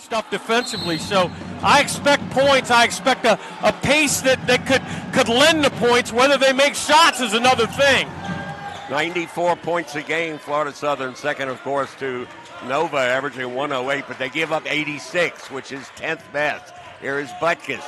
stuff defensively. So I expect points. I expect a pace that could lend the points. Whether they make shots is another thing. 94 points a game, Florida Southern. Second, of course, to Nova, averaging 108, but they give up 86, which is 10th best. Here is Butkus.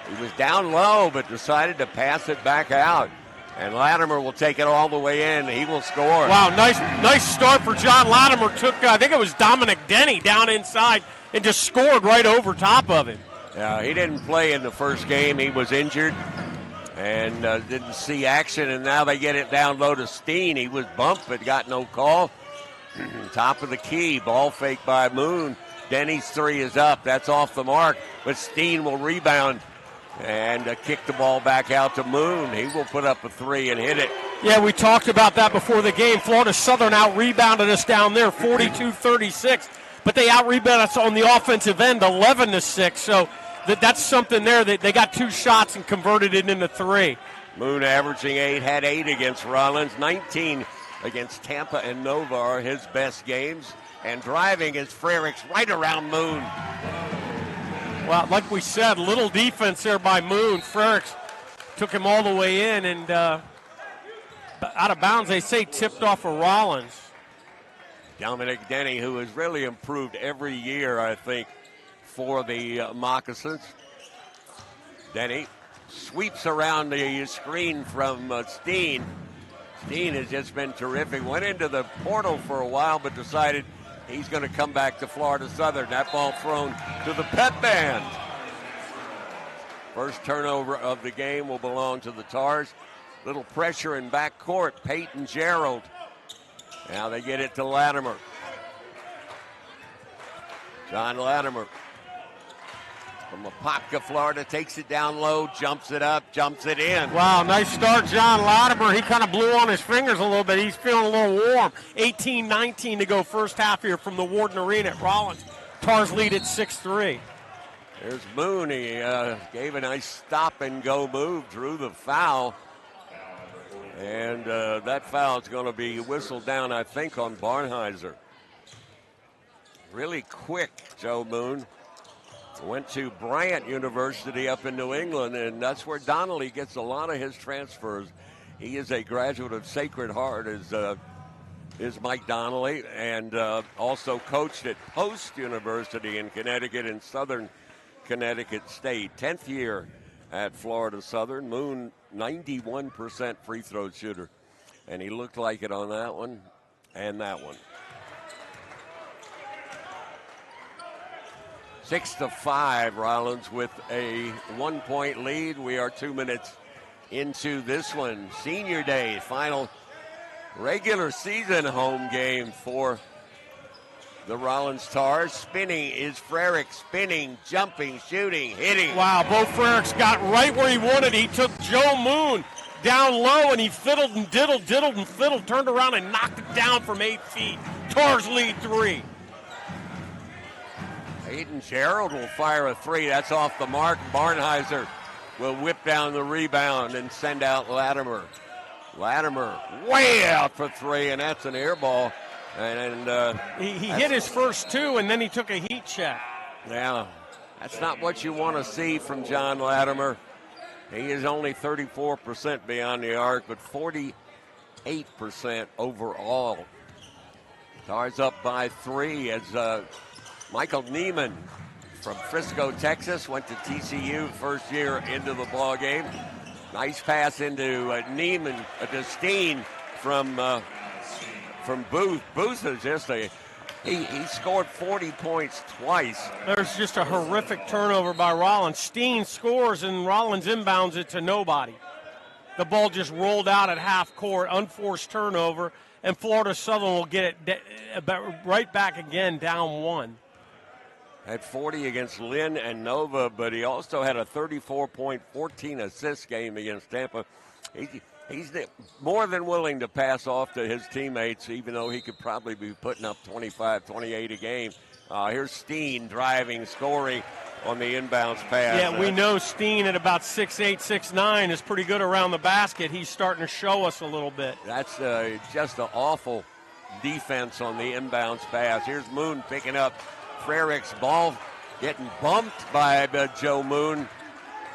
He was down low, but decided to pass it back out. And Latimer will take it all the way in. He will score. Wow, nice start for John Latimer. Took, I think it was Dominic Denny down inside and just scored right over top of him. Yeah, he didn't play in the first game. He was injured and didn't see action. And now they get it down low to Steen. He was bumped but got no call. Top of the key, ball fake by Moon. Denny's three is up. That's off the mark, but Steen will rebound and kick the ball back out to Moon. He will put up a three and hit it. Yeah, we talked about that before the game. Florida Southern out-rebounded us down there, 42-36. But they out-rebounded us on the offensive end, 11-6. So that's something there. They got two shots and converted it into three. Moon averaging 8, had 8 against Rollins. 19 against Tampa and Nova are his best games. And driving is Frericks right around Moon. Well, like we said, little defense there by Moon. Frericks took him all the way in and out of bounds. They say tipped off of Rollins. Dominic Denny, who has really improved every year, I think, for the Moccasins. Denny sweeps around the screen from Steen. Steen has just been terrific. Went into the portal for a while, but decided he's going to come back to Florida Southern. That ball thrown to the pep band. First turnover of the game will belong to the Tars. Little pressure in back court. Peyton Gerald. Now they get it to Latimer. John Latimer from Apopka, Florida, takes it down low, jumps it up, jumps it in. Wow, nice start, John Latimer. He kind of blew on his fingers a little bit. He's feeling a little warm. 18-19 to go first half here from the Warden Arena at Rollins. Tars lead at 6-3. There's Moon. He gave a nice stop-and-go move, drew the foul. And that foul is going to be whistled down, I think, on Barnheiser. Really quick, Joe Moon. Went to Bryant University up in New England, and that's where Donnelly gets a lot of his transfers. He is a graduate of Sacred Heart, is Mike Donnelly, and also coached at Post University in Connecticut and Southern Connecticut State. 10th year at Florida Southern. Moon, 91% free throw shooter, and he looked like it on that one and that one. 6-5, Rollins with a 1-point lead. We are 2 minutes into this one. Senior Day, final regular season home game for the Rollins Tars. Spinning is Frericks. Spinning, jumping, shooting, hitting. Wow, Beau Frericks got right where he wanted. He took Joe Moon down low, and he fiddled and diddled and fiddled, turned around and knocked it down from 8 feet. Tars lead 3. Peyton Gerald will fire a 3. That's off the mark. Barnheiser will whip down the rebound and send out Latimer. Latimer way out for 3, and that's an air ball. And he hit his first 2, and then he took a heat check. Yeah, that's not what you want to see from John Latimer. He is only 34% beyond the arc, but 48% overall. Tars up by 3 as Michael Neiman from Frisco, Texas, went to TCU first year into the ball game. Nice pass into Neiman to Steen from Booth. Booth is just he scored 40 points twice. There's just a horrific turnover by Rollins. Steen scores and Rollins inbounds it to nobody. The ball just rolled out at half court, unforced turnover, and Florida Southern will get it right back again, down 1. Had 40 against Lynn and Nova, but he also had a 34-point, 14-assist game against Tampa. He's more than willing to pass off to his teammates, even though he could probably be putting up 25, 28 a game. Here's Steen driving, scoring on the inbounds pass. Yeah, we know Steen at about 6'8", 6'9", is pretty good around the basket. He's starting to show us a little bit. That's just an awful defense on the inbounds pass. Here's Moon picking up Frericks. Ball getting bumped by Joe Moon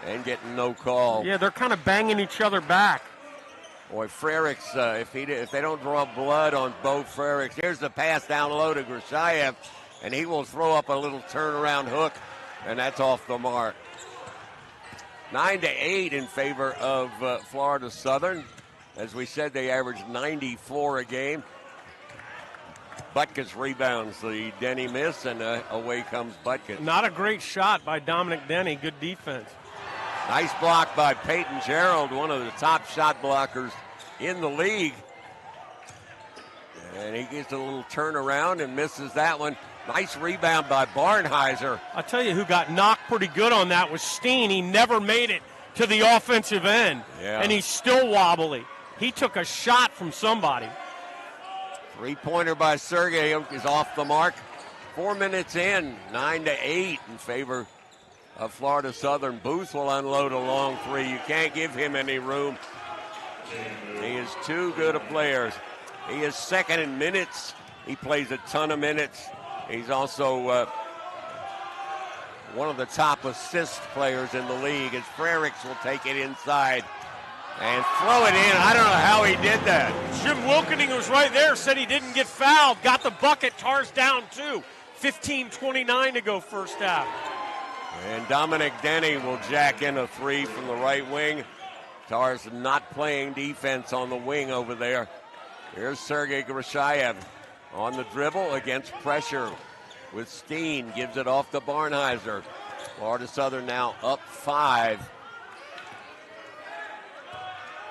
and getting no call. Yeah, they're kind of banging each other back. Boy, Frericks, if they don't draw blood on Beau Frericks, here's the pass down low to Grashayev, and he will throw up a little turnaround hook, and that's off the mark. 9-8 in favor of Florida Southern. As we said, they averaged 94 a game. Butkus rebounds the Denny miss, and away comes Butkus. Not a great shot by Dominic Denny. Good defense. Nice block by Peyton Gerald, one of the top shot blockers in the league. And he gets a little turnaround and misses that one. Nice rebound by Barnheiser. I'll tell you who got knocked pretty good on that was Steen. He never made it to the offensive end, and he's still wobbly. He took a shot from somebody. Three-pointer by Sergey is off the mark. 4 minutes in, 9-8 in favor of Florida Southern. Booth will unload a long three. You can't give him any room. He is too good a player. He is second in minutes. He plays a ton of minutes. He's also one of the top assist players in the league, as Frericks will take it inside and throw it in. I don't know how he did that. Jim Wilkening was right there, said he didn't get fouled. Got the bucket. Tars down 2. 15:29 to go first half. And Dominic Denny will jack in a three from the right wing. Tars not playing defense on the wing over there. Here's Sergei Grashayev on the dribble against pressure with Steen. Gives it off to Barnheiser. Florida Southern now up 5.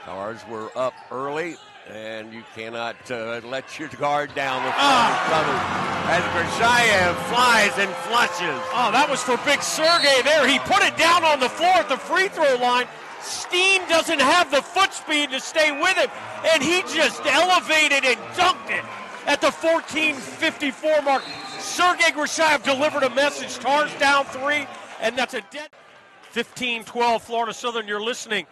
Tars were up early, and you cannot let your guard down with Florida Southern. As Grashayev flies and flushes. Oh, that was for big Sergey there. He put it down on the floor at the free throw line. Steen doesn't have the foot speed to stay with him, and he just elevated and dunked it at the 14:54 mark. Sergei Grashayev delivered a message. Tars down 3, and that's a dead 15-12 Florida Southern. You're listening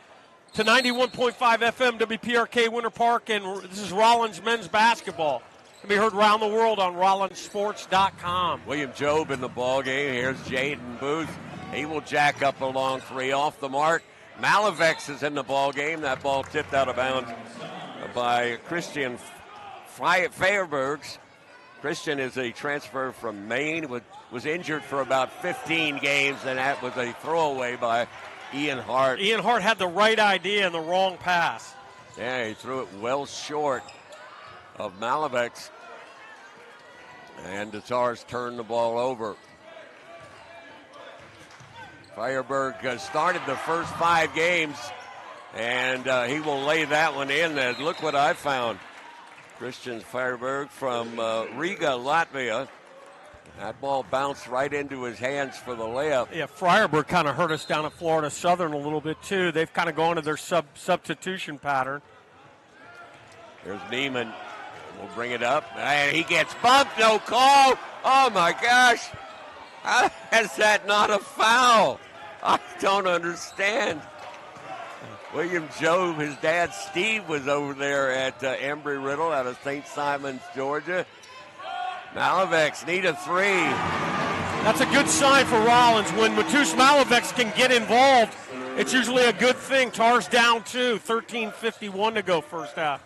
to 91.5 FM WPRK Winter Park, and this is Rollins men's basketball. Can be heard around the world on rollinsports.com. William Jobe in the ball game. Here's Jaden Booth. He will jack up a long three off the mark. Malavex is in the ball game. That ball tipped out of bounds by Christian Feyerbergs. Christian is a transfer from Maine, was injured for about 15 games, and that was a throwaway by Ian Hart. Ian Hart had the right idea and the wrong pass. Yeah, he threw it well short of Malavex. And the Tars turned the ball over. Feyerberg started the first 5 games, and he will lay that one in. Look what I found. Christian Feyerberg from Riga, Latvia. That ball bounced right into his hands for the layup. Yeah, Feyerberg kind of hurt us down at Florida Southern a little bit, too. They've kind of gone to their substitution pattern. There's Neiman. We'll bring it up. And he gets bumped. No call. Oh, my gosh. How is that not a foul? I don't understand. William Jobe, his dad Steve, was over there at Embry-Riddle out of St. Simons, Georgia. Malavex need a 3. That's a good sign for Rollins. When Matus Malavex can get involved, it's usually a good thing. Tars down 2, 13:51 to go first half.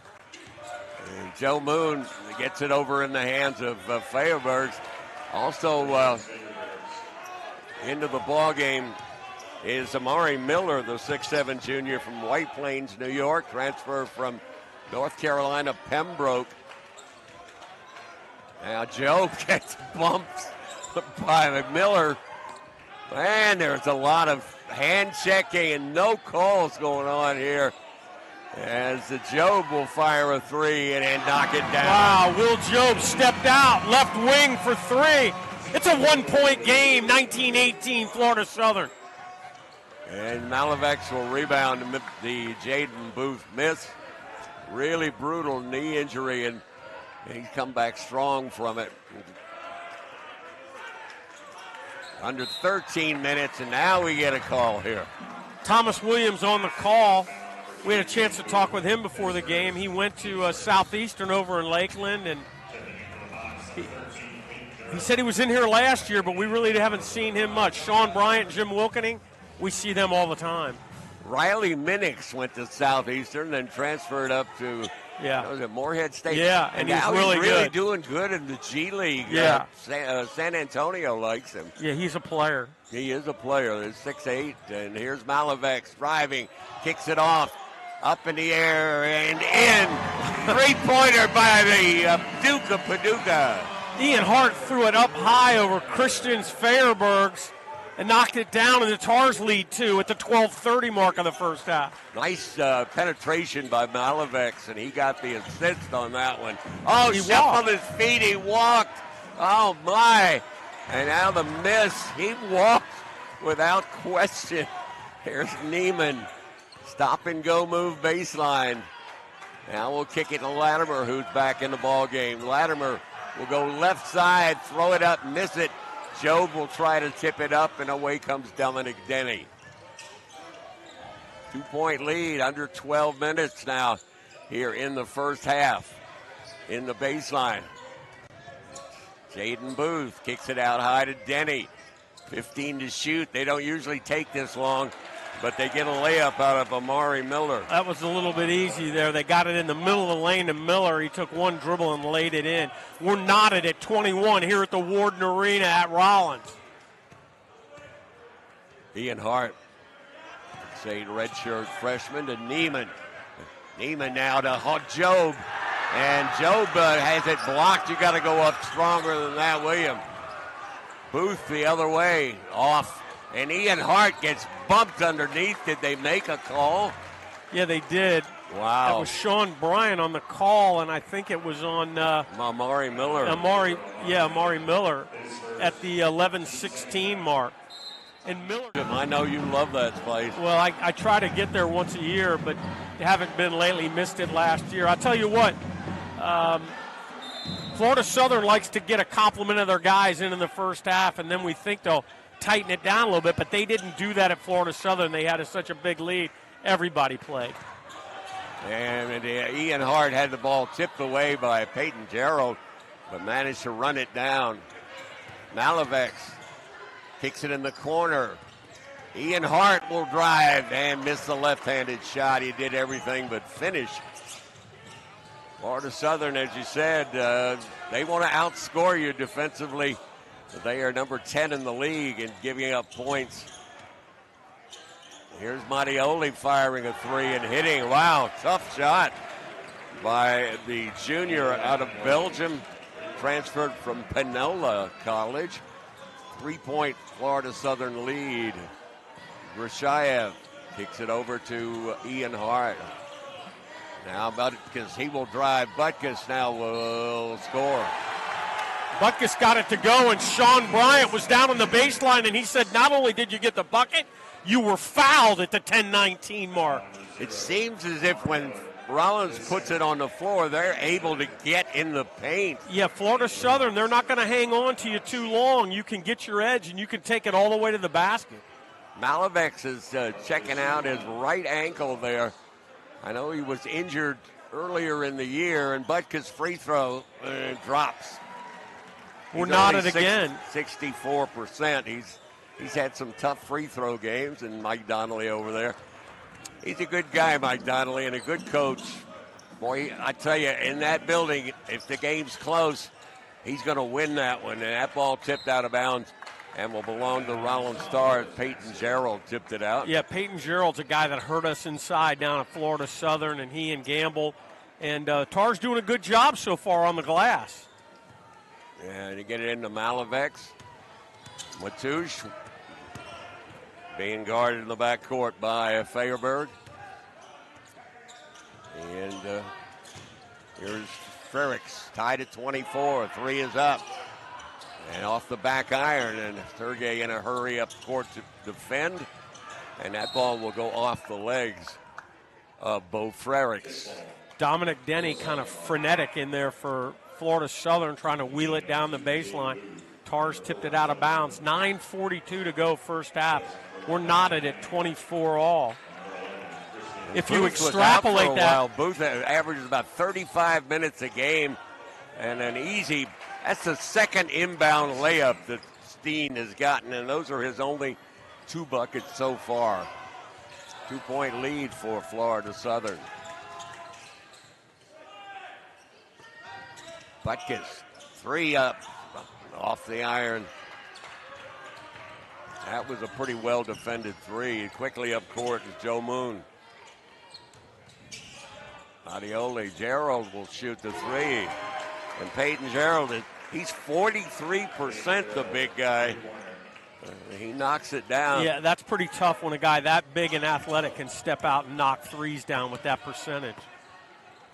And Joe Moon gets it over in the hands of Feyerberg. Also into the ball game is Amari Miller, the 6'7 junior from White Plains, New York, transfer from North Carolina, Pembroke. Now Joe gets bumped by Miller. Man, there's a lot of hand checking and no calls going on here. As the Jobe will fire a 3 and knock it down. Wow, Will Jobe stepped out, left wing for 3. It's a 1-point game, 19-18 Florida Southern. And Malavex will rebound the Jaden Booth miss. Really brutal knee injury, and he's come back strong from it. Under 13 minutes, and now we get a call here. Thomas Williams on the call. We had a chance to talk with him before the game. He went to Southeastern over in Lakeland, and He said he was in here last year, but we really haven't seen him much. Sean Bryant, Jim Wilkening, we see them all the time. Riley Minix went to Southeastern, then transferred up to was it Morehead State? Yeah, and now he's really good. Doing good in the G League. Yeah. San Antonio likes him. Yeah, he's a player. He is a player. There's 6'8", and here's Malavex driving, kicks it off, up in the air and in. Three-pointer by the Duke of Paducah. Ian Hart threw it up high over Christian's Feyerbergs and knocked it down, and the Tars lead two at the 12:30 mark of the first half. Nice penetration by Malavex, and he got the assist on that one. Oh, he shuffled his feet, he walked. Oh, my. And now the miss. He walked without question. Here's Neiman. Stop and go move baseline. Now we'll kick it to Latimer, who's back in the ball game. Latimer will go left side, throw it up, miss it. Job will try to tip it up, and away comes Dominic Denny. 2-point lead, under 12 minutes now here in the first half in the baseline. Jaden Booth kicks it out high to Denny. 15 to shoot. They don't usually take this long, but they get a layup out of Amari Miller. That was a little bit easy there. They got it in the middle of the lane to Miller. He took one dribble and laid it in. We're knotted at 21 here at the Warden Arena at Rollins. Ian Hart, say redshirt freshman, to Neiman. Neiman now to Job. And Job has it blocked. You got to go up stronger than that, William. Booth the other way, off. And Ian Hart gets bumped underneath. Did they make a call? Yeah, they did. Wow. That was Sean Bryant on the call, and I think it was on Amari Miller. Amari Miller at the 11:16 mark. And Miller. I know you love that place. Well, I try to get there once a year, but haven't been lately. Missed it last year. I'll tell you what. Florida Southern likes to get a compliment of their guys in the first half, and then we think they'll tighten it down a little bit, but they didn't do that at Florida Southern. They had such a big lead. Everybody played. And Ian Hart had the ball tipped away by Peyton Gerald, but managed to run it down. Malavex kicks it in the corner. Ian Hart will drive and miss the left-handed shot. He did everything but finish. Florida Southern, as you said, they want to outscore you defensively. They are number 10 in the league in giving up points. Here's Mattioli firing a three and hitting. Wow, tough shot by the junior out of Belgium, transferred from Panola College. 3-point Florida Southern lead. Grashayev kicks it over to Ian Hart. Now Butkus, he will drive. Butkus now will score. Butkus got it to go, and Sean Bryant was down on the baseline, and he said, not only did you get the bucket, you were fouled at the 10-19 mark. It seems as if when Rollins puts it on the floor, they're able to get in the paint. Yeah, Florida Southern, they're not going to hang on to you too long. You can get your edge, and you can take it all the way to the basket. Malavex is checking out his right ankle there. I know he was injured earlier in the year, and Butkus' free throw drops. We're knotted again. 64%. He's had some tough free throw games, and Mike Donnelly over there. He's a good guy, Mike Donnelly, and a good coach. Boy, I tell you, in that building, if the game's close, he's going to win that one. And that ball tipped out of bounds and will belong to Rollins Stars. Peyton Gerald tipped it out. Yeah, Peyton Gerald's a guy that hurt us inside down at Florida Southern, and he and Gamble. And Tar's doing a good job so far on the glass. Yeah, to get it into Malavex. Matouche being guarded in the backcourt by Feyerberg. And here's Frericks, tied at 24. Three is up. And off the back iron, and Sergey in a hurry up court to defend. And that ball will go off the legs of Beau Frericks. Dominic Denny kind of frenetic in there for Florida Southern, trying to wheel it down the baseline. Tars tipped it out of bounds. 9:42 to go first half. We're knotted at 24 all. If you extrapolate that, Booth averages about 35 minutes a game, and an easy That's the second inbound layup that Steen has gotten, and those are his only 2 buckets so far. 2-point lead for Florida Southern. Butkus, 3 up, off the iron. That was a pretty well-defended 3. Quickly up court is Joe Moon. Adiole, Gerald will shoot the 3. And Peyton Gerald, he's 43%, the big guy. He knocks it down. Yeah, that's pretty tough when a guy that big and athletic can step out and knock threes down with that percentage.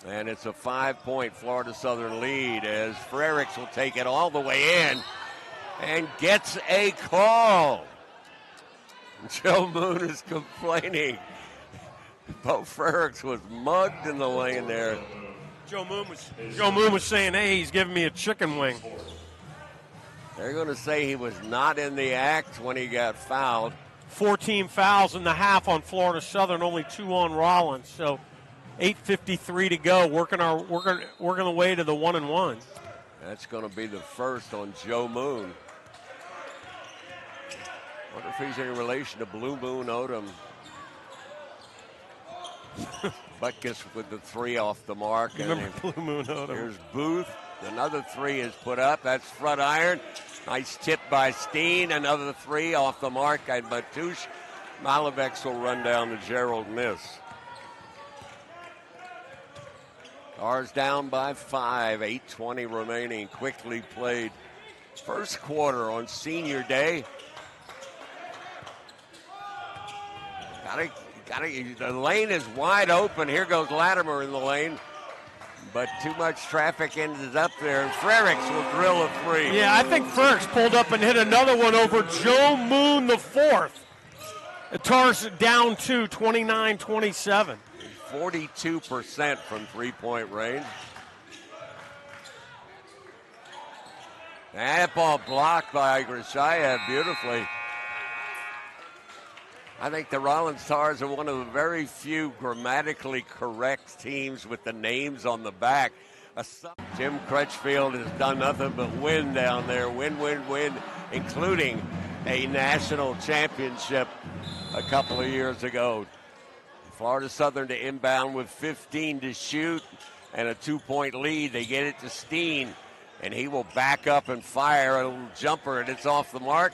And it's a 5-point Florida Southern lead as Frericks will take it all the way in and gets a call. Joe Moon is complaining. Beau Frericks was mugged in the lane there. Joe Moon was saying, hey, he's giving me a chicken wing. They're going to say he was not in the act when he got fouled. 14 fouls in the half on Florida Southern, only 2 on Rollins. So 8:53 to go, working the way to the 1-1. That's going to be the first on Joe Moon. Wonder if he's in relation to Blue Moon Odom. Butkus with the 3 off the mark. Remember Blue Moon Odom? Here's Booth. Another 3 is put up. That's front iron. Nice tip by Steen. Another 3 off the mark by Batouche. Malaveks will run down the Gerald miss. Stars down by 5. 8:20 remaining. Quickly played. First quarter on senior day. The lane is wide open. Here goes Latimer in the lane. But too much traffic ends up there, and Frericks will drill a 3. Yeah, I think Frericks pulled up and hit another one over Joe Moon the 4th. The Tars down 2, 29-27. 42% from three-point range. That ball blocked by Grishayev beautifully. I think the Rollins Tars are one of the very few grammatically correct teams with the names on the back. Jim Crutchfield has done nothing but win down there. Win, including a national championship a couple of years ago. Florida Southern to inbound with 15 to shoot and a 2-point lead. They get it to Steen, and he will back up and fire a little jumper, and it's off the mark.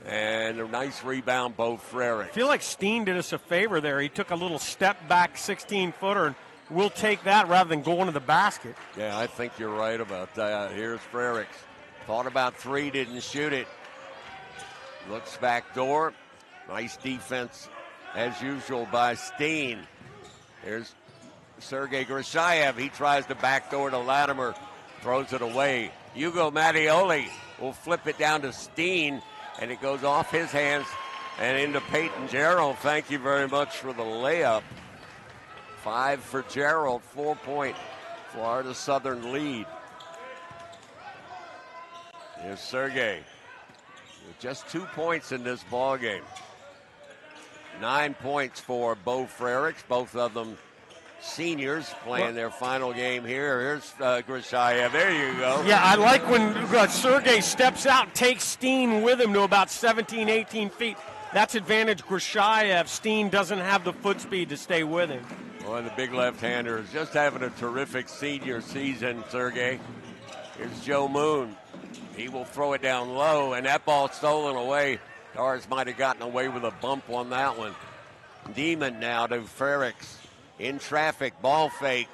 And a nice rebound, Beau Frericks. I feel like Steen did us a favor there. He took a little step back 16-footer, and we'll take that rather than going to the basket. Yeah, I think you're right about that. Here's Frericks. Thought about 3, didn't shoot it. Looks back door. Nice defense, as usual, by Steen. Here's Sergei Grishayev. He tries to backdoor to Latimer. Throws it away. Hugo Mattioli will flip it down to Steen. And it goes off his hands and into Peyton Gerald. Thank you very much for the layup. 5 for Gerald, 4-point Florida Southern lead. Here's Sergei. Just 2 points in this ball game. 9 points for Beau Frericks, both of them seniors playing their final game here. Here's Grishayev. There you go. Yeah, I like when Sergei steps out, takes Steen with him to about 17, 18 feet. That's advantage Grishayev. Steen doesn't have the foot speed to stay with him. Well, the big left-hander is just having a terrific senior season, Sergei. Here's Joe Moon. He will throw it down low, and that ball stolen away. Tars might have gotten away with a bump on that one. Demon now to Frericks. In traffic, ball fake,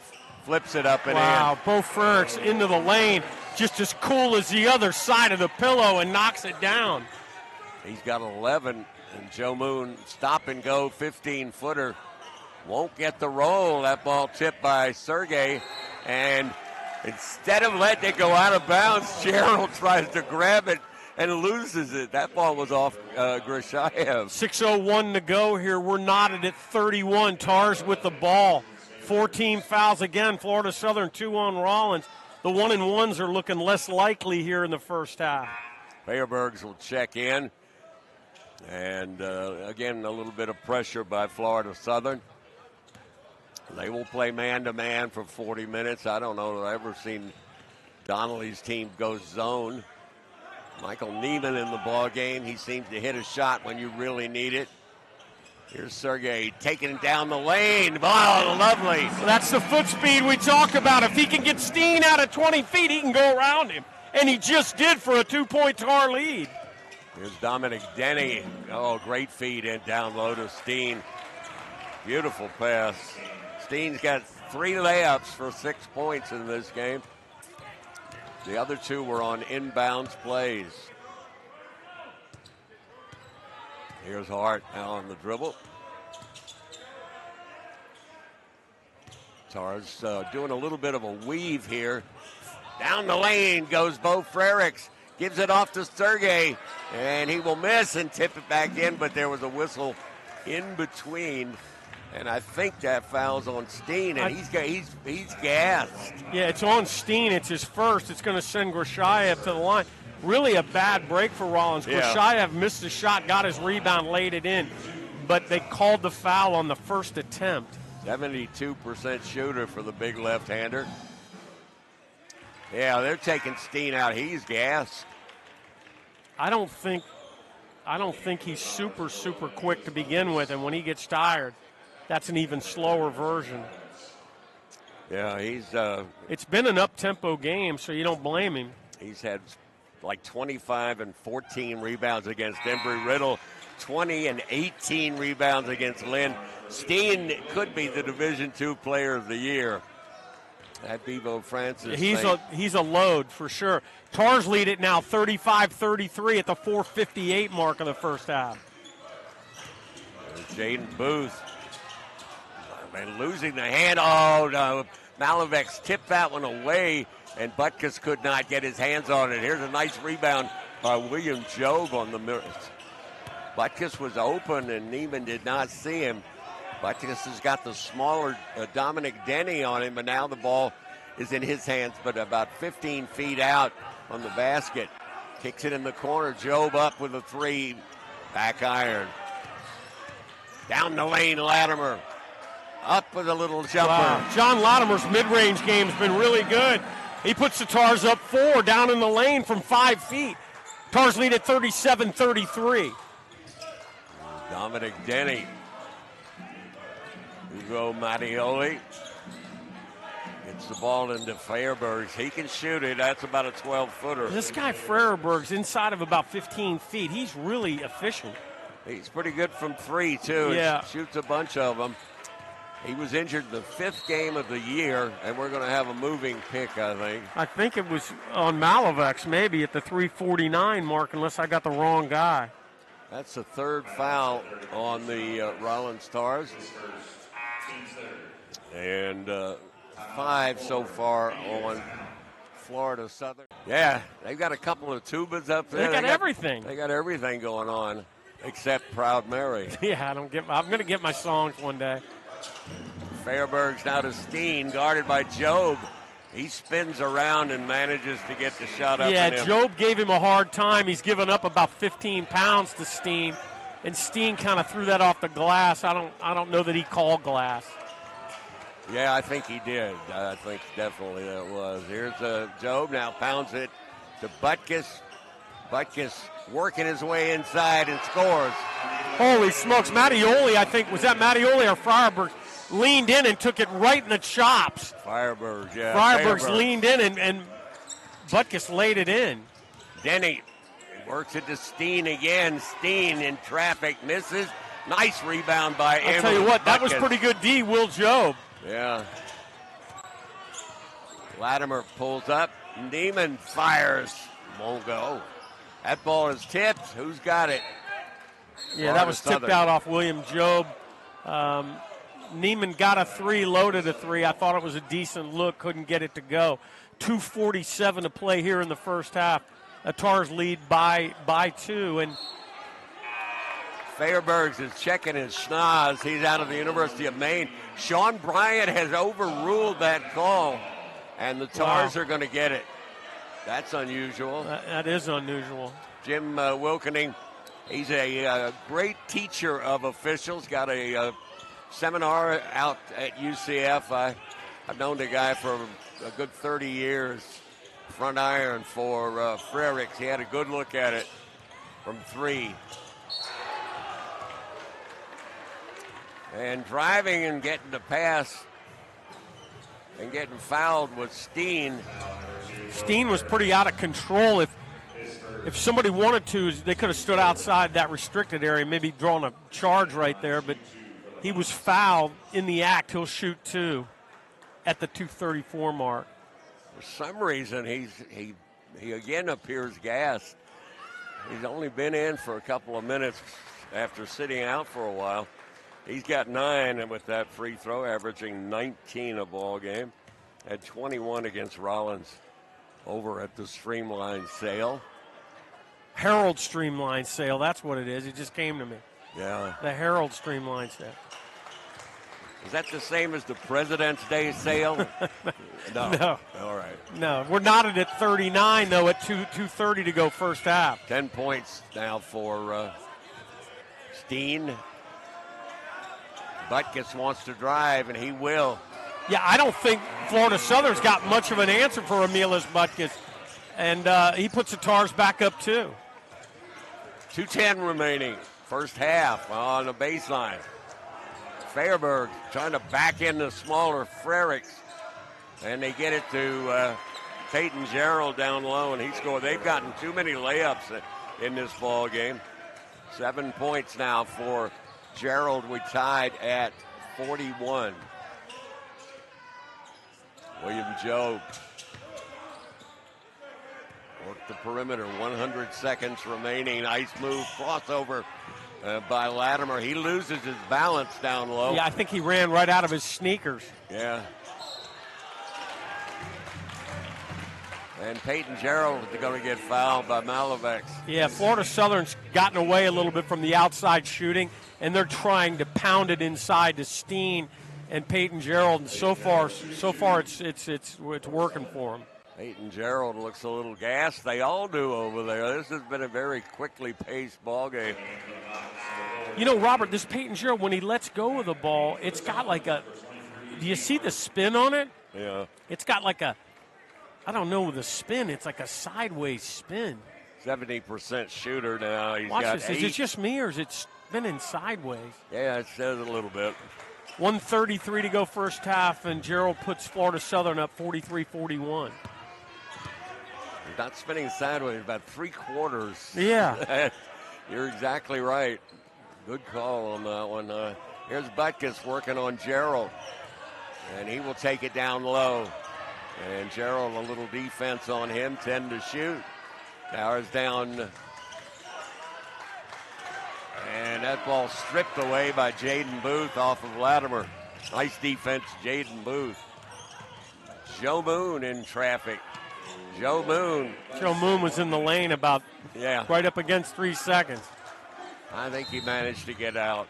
flips it up and in. Wow, Beau Frericks into the lane, just as cool as the other side of the pillow, and knocks it down. He's got 11, and Joe Moon, stop and go, 15-footer. Won't get the roll. That ball tipped by Sergei, and instead of letting it go out of bounds, Gerald tries to grab it and loses it. That ball was off Grishayev. 6:01 to go here. We're knotted at 31. Tars with the ball. 14 fouls again. Florida Southern 2 on Rollins. The 1-1s are looking less likely here in the first half. Feyerbergs will check in. And again, a little bit of pressure by Florida Southern. They will play man-to-man for 40 minutes. I don't know that I've ever seen Donnelly's team goes zone. Michael Neiman in the ball game. He seems to hit a shot when you really need it. Here's Sergey taking it down the lane. Oh, lovely. Well, that's the foot speed we talk about. If he can get Steen out of 20 feet, he can go around him. And he just did for a 2-point Tar lead. Here's Dominic Denny. Oh, great feed in down low to Steen. Beautiful pass. Steen's got 3 layups for 6 points in this game. The other 2 were on inbounds plays. Here's Hart now on the dribble. Tars doing a little bit of a weave here. Down the lane goes Beau Frericks. Gives it off to Sergey, and he will miss and tip it back in, but there was a whistle in between. And I think that foul's on Steen, and he's gassed. Yeah, it's on Steen. It's his first. It's going to send Grashayev to the line. Really a bad break for Rollins. Yeah. Grashayev missed the shot, got his rebound, laid it in. But they called the foul on the first attempt. 72% shooter for the big left-hander. Yeah, they're taking Steen out. He's gassed. I don't think he's super quick to begin with, and when he gets tired, that's an even slower version. Yeah, he's it's been an up-tempo game, so you don't blame him. He's had like 25 and 14 rebounds against Embry-Riddle, 20 and 18 rebounds against Lynn. Steen could be the Division II Player of the Year. That Beau Francis. He's a load for sure. Tars lead it now 35-33 at the 4:58 mark of the first half. Jaden Booth. And losing the hand. Oh, no. Malavec's tipped that one away, and Butkus could not get his hands on it. Here's a nice rebound by William Jobe on the mirror. Butkus was open, and Neiman did not see him. Butkus has got the smaller Dominic Denny on him, but now the ball is in his hands, but about 15 feet out on the basket. Kicks it in the corner. Jobe up with a 3. Back iron. Down the lane, Latimer. Up with a little jumper. Wow. John Latimer's mid-range game's been really good. He puts the Tars up 4 down in the lane from 5 feet. Tars lead at 37-33. Dominic Denny. Hugo Mattioli gets the ball into Fairburgs. He can shoot it. That's about a 12-footer. This guy Fairburgs inside of about 15 feet. He's really efficient. He's pretty good from 3, too. Yeah. Shoots a bunch of them. He was injured the 5th game of the year, and we're going to have a moving pick, I think. I think it was on Malavex, maybe at the 3:49 mark, unless I got the wrong guy. That's the 3rd foul on the Rollins Stars. And 5 so far on Florida Southern. Yeah, they've got a couple of tubas up there. They got everything. They got everything going on, except Proud Mary. Yeah, I'm going to get my songs one day. Fairburgs now to Steen, guarded by Jobe. He spins around and manages to get the shot up. Yeah, in him. Jobe gave him a hard time. He's given up about 15 pounds to Steen, and Steen kind of threw that off the glass. I don't know that he called glass. Yeah, I think he did. I think definitely that was. Here's Jobe now pounds it to Butkus. Butkus working his way inside and scores. Holy smokes. Mattioli, I think, was that Mattioli or Frierberg, leaned in and took it right in the chops. Frierberg, yeah. Frierberg's leaned in and Butkus laid it in. Denny works it to Steen again. Steen in traffic, misses. Nice rebound by Emory. I'll tell you what, that was Butkus. pretty good D, Will Jobe. Yeah. Latimer pulls up. Neiman fires. Won't go. That ball is tipped. Who's got it? Yeah, that was tipped out off William Jobe. Neiman got a 3, loaded a 3. I thought it was a decent look, couldn't get it to go. 2:47 to play here in the first half. Tars lead by 2. And Fairburgs is checking his schnoz. He's out of the University of Maine. Sean Bryant has overruled that call, and the Tars are going to get it. That's unusual. That is unusual. Jim Wilkening, he's a great teacher of officials. Got a seminar out at UCF. I've known the guy for a good 30 years. Front iron for Frericks. He had a good look at it from 3. And driving and getting the pass and getting fouled was Steen. Steen was pretty out of control. If somebody wanted to, they could have stood outside that restricted area, maybe drawn a charge right there, but he was fouled in the act. He'll shoot 2 at the 2:34 mark. For some reason, he again appears gassed. He's only been in for a couple of minutes after sitting out for a while. He's got 9 with that free throw, averaging 19 a ball game. Had 21 against Rollins over at the Streamline sale. Herald Streamline sale, that's what it is. It just came to me. Yeah. The Herald Streamline sale. Is that the same as the President's Day sale? No. All right. No, we're knotted at 39, though, at 2:30 to go first half. 10 points now for Steen. Butkus wants to drive, and he will. Yeah, I don't think Florida Southern's got much of an answer for Emilius Butkus. And he puts the Tars back up, too. 2:10 remaining. First half on the baseline. Fairberg trying to back in the smaller Frericks. And they get it to Peyton Gerald down low, and he scored. They've gotten too many layups in this ball game. 7 points now for Gerald. We tied at 41. William Joe worked the perimeter. 100 seconds remaining. Nice move. Crossover by Latimer. He loses his balance down low. Yeah, I think he ran right out of his sneakers. Yeah. And Peyton Gerald is going to get fouled by Malavex. Yeah, Florida Southern's gotten away a little bit from the outside shooting, and they're trying to pound it inside to Steen and Peyton Gerald. And so far, it's working for him. Peyton Gerald looks a little gassed. They all do over there. This has been a very quickly paced ball game. You know, Robert, this Peyton Gerald, when he lets go of the ball, it's got like a. Do you see the spin on it? Yeah. It's got like a. I don't know the spin. It's like a sideways spin. 70% shooter now. He's Watch got this. 8. Is it just me or is it spinning sideways? Yeah, it says a little bit. 1:33 to go first half, and Gerald puts Florida Southern up 43-41. He's not spinning sideways, about 3/4. Yeah. You're exactly right. Good call on that one. Here's Butkus working on Gerald, and he will take it down low. And Gerald, a little defense on him, 10 to shoot. Towers down. And that ball stripped away by Jaden Booth off of Latimer. Nice defense, Jaden Booth. Joe Moon in traffic. Joe Moon was in the lane about right up against 3 seconds. I think he managed to get out.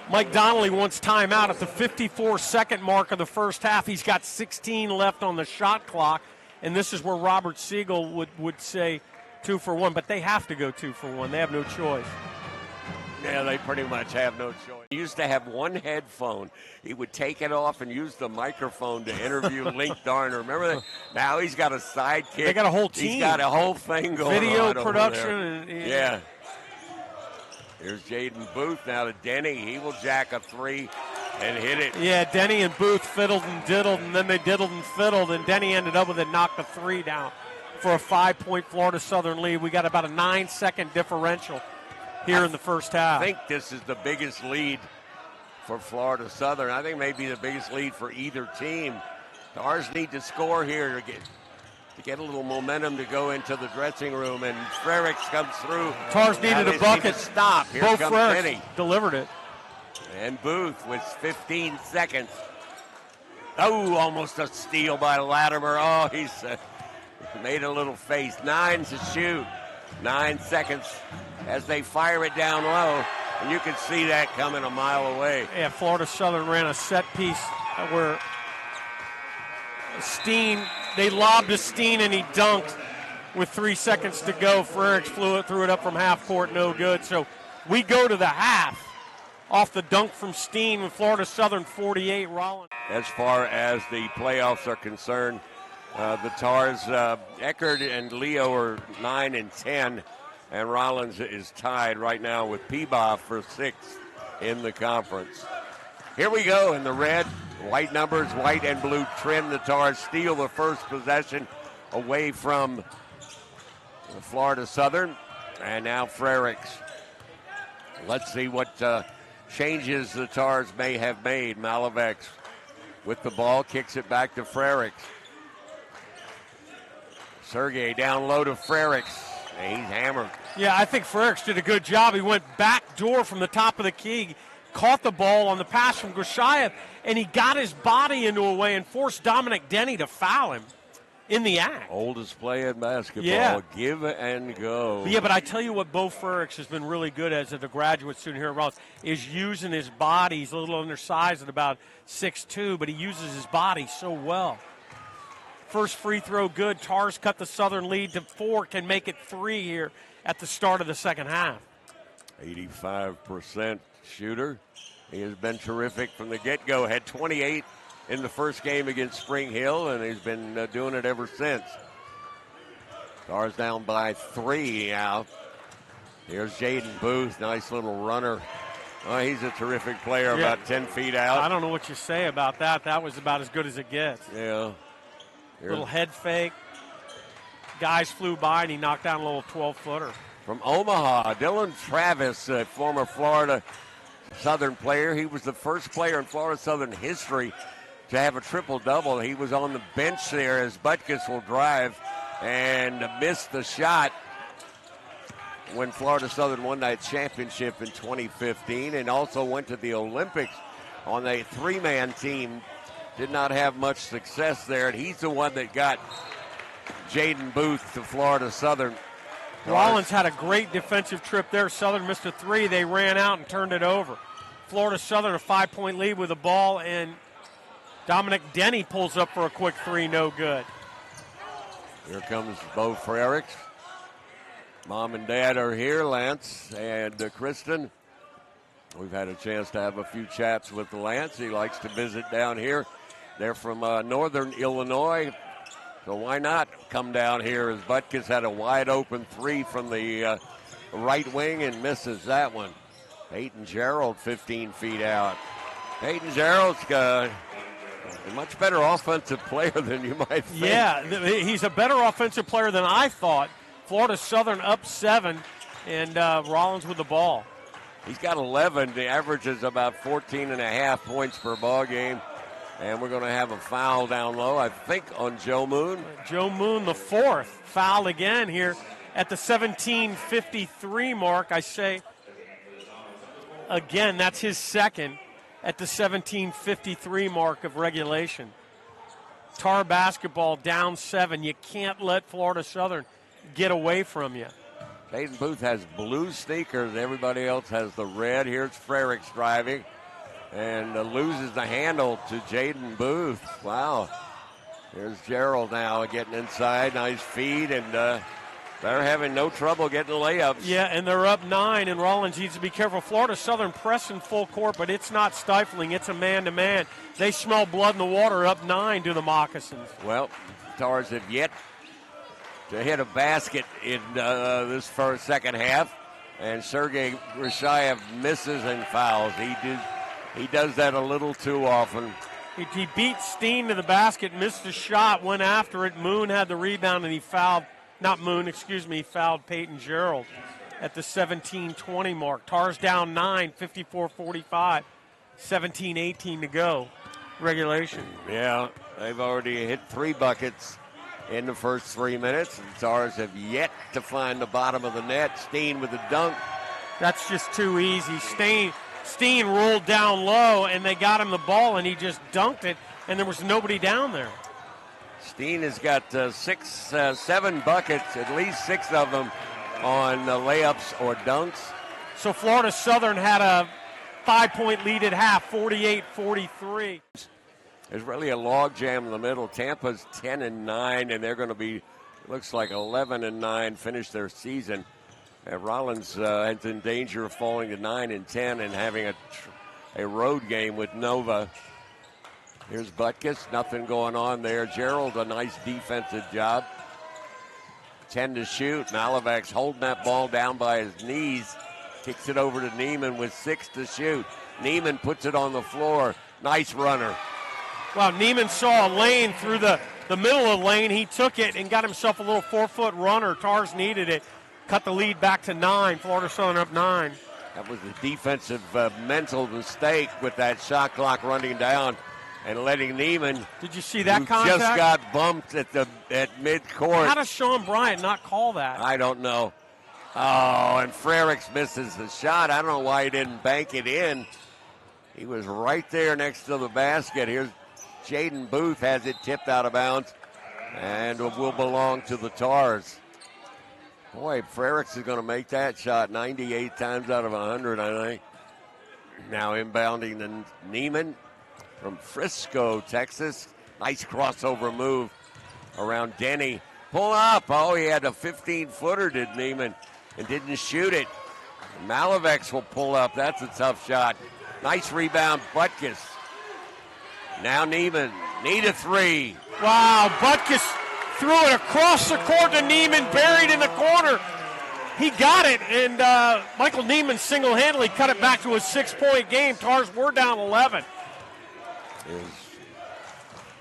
Mike Donnelly wants timeout at the 54-second mark of the first half. He's got 16 left on the shot clock, and this is where Robert Siegel would say 2 for 1, but they have to go 2 for 1. They have no choice. Yeah, they pretty much have no choice. He used to have one headphone. He would take it off and use the microphone to interview Link Darner. Remember that? Now he's got a sidekick. They got a whole team. He's got a whole thing going on. Video production. Yeah. Here's Jaden Booth now to Denny. He will jack a 3 and hit it. Yeah, Denny and Booth fiddled and diddled, and then they diddled and fiddled, and Denny ended up with it, knocked the 3 down for a 5-point Florida Southern lead. We got about a 9-second differential here in the first half. I think this is the biggest lead for Florida Southern. I think maybe the biggest lead for either team. Ours need to score here to get a little momentum to go into the dressing room, and Frericks comes through. Tars needed a bucket. Stop. Here Beau comes Frericks Denny. delivered it. And Booth with 15 seconds. Oh, almost a steal by Latimer. Oh, he's made a little face. 9 to shoot. 9 seconds as they fire it down low. And you can see that coming a mile away. Yeah, Florida Southern ran a set piece where Steen, they lobbed to Steen and he dunked with 3 seconds to go. Frericks threw it up from half court, no good. So we go to the half off the dunk from Steen with Florida Southern 48, Rollins. As far as the playoffs are concerned, The Tars, Eckert and Leo are 9 and 10, and Rollins is tied right now with Peebaugh for 6th in the conference. Here we go in the red, white numbers, white and blue trim. The Tars steal the first possession away from Florida Southern, and now Frericks. Let's see what changes the Tars may have made. Malavex with the ball, kicks it back to Frericks. Sergey down low to Frericks. He's hammered. Yeah, I think Frericks did a good job. He went back door from the top of the key, caught the ball on the pass from Grashaev, and he got his body into a way and forced Dominic Denny to foul him in the act. Oldest play in basketball. Yeah. Give and go. Yeah, but I tell you what Beau Frericks has been really good as a graduate student here at Rollins is using his body. He's a little undersized at about 6'2", but he uses his body so well. First free throw good. Tars cut the Southern lead to 4, can make it 3 here at the start of the second half. 85% shooter. He has been terrific from the get-go. Had 28 in the first game against Spring Hill, and he's been doing it ever since. Tars down by 3 now. Here's Jaden Booth, nice little runner. Oh, he's a terrific player, about 10 feet out. I don't know what you say about that. That was about as good as it gets. Yeah. Little head fake. Guys flew by, and he knocked down a little 12-footer. From Omaha, Dylan Travis, a former Florida Southern player. He was the first player in Florida Southern history to have a triple-double. He was on the bench there as Butkus will drive and missed the shot when Florida Southern won that championship in 2015, and also went to the Olympics on a 3-man team. Did not have much success there, and he's the one that got Jaden Booth to Florida Southern. Rollins had a great defensive trip there. Southern missed a 3. They ran out and turned it over. Florida Southern a 5-point lead with the ball, and Dominic Denny pulls up for a quick 3, no good. Here comes Beau Frericks. Mom and Dad are here, Lance and Kristen. We've had a chance to have a few chats with Lance. He likes to visit down here. They're from northern Illinois, so why not come down here, as Butkus had a wide-open 3 from the right wing and misses that one. Peyton Gerald 15 feet out. Peyton Gerald's a much better offensive player than you might think. Yeah, he's a better offensive player than I thought. Florida Southern up 7, and Rollins with the ball. He's got 11. The average is about 14.5 points per ball game. And we're going to have a foul down low, I think, on Joe Moon. Joe Moon, the 4th, foul again here at the 17:53 mark. I say, again, that's his 2nd at the 17:53 mark of regulation. Tar basketball down 7. You can't let Florida Southern get away from you. Jaden Booth has blue sneakers. Everybody else has the red. Here's Frericks driving and loses the handle to Jaden Booth. Wow. Here's Gerald now getting inside. Nice feed, and they're having no trouble getting layups. Yeah, and they're up 9, and Rollins needs to be careful. Florida Southern pressing full court, but it's not stifling. It's a man-to-man. They smell blood in the water, up 9 to the Moccasins. Well, Tars have yet to hit a basket in this first second half, and Sergey Grashaev misses and fouls. He does that a little too often. He beat Steen to the basket, missed the shot, went after it. Moon had the rebound, and he fouled, he fouled Peyton Gerald at the 17:20 mark. Tars down 9, 54-45, 17:18 to go, regulation. Yeah, they've already hit 3 buckets in the first 3 minutes, and Tars have yet to find the bottom of the net. Steen with the dunk. That's just too easy. Steen rolled down low, and they got him the ball, and he just dunked it, and there was nobody down there. Steen has got 7 buckets, at least 6 of them on layups or dunks. So Florida Southern had a 5-point lead at half, 48-43. There's really a log jam in the middle. Tampa's 10-9, and they're going to be, looks like 11-9, finish their season. Rollins is in danger of falling to 9-10 and having a road game with Nova. Here's Butkus, nothing going on there. Gerald, a nice defensive job. 10 to shoot. Malavac's holding that ball down by his knees. Kicks it over to Neiman with 6 to shoot. Neiman puts it on the floor. Nice runner. Well, Neiman saw a lane through the middle of the lane. He took it and got himself a little 4-foot runner. Tars needed it. Cut the lead back to 9. Florida Southern up 9. That was a defensive mental mistake with that shot clock running down and letting Neiman. Did you see that contact? Just got bumped at midcourt. How does Sean Bryant not call that? I don't know. Oh, and Frericks misses the shot. I don't know why he didn't bank it in. He was right there next to the basket. Here's Jaden Booth has it tipped out of bounds and will belong to the Tars. Boy, Frericks is going to make that shot 98 times out of 100, I think. Now inbounding to Neiman from Frisco, Texas. Nice crossover move around Denny. Pull up. Oh, he had a 15-footer, did Neiman, and didn't shoot it. Malavex will pull up. That's a tough shot. Nice rebound, Butkus. Now Neiman. Need a 3. Wow, Butkus threw it across the court to Neiman, buried in the corner. He got it, and Michael Neiman single-handedly cut it back to a 6-point game. Tars were down 11. Here's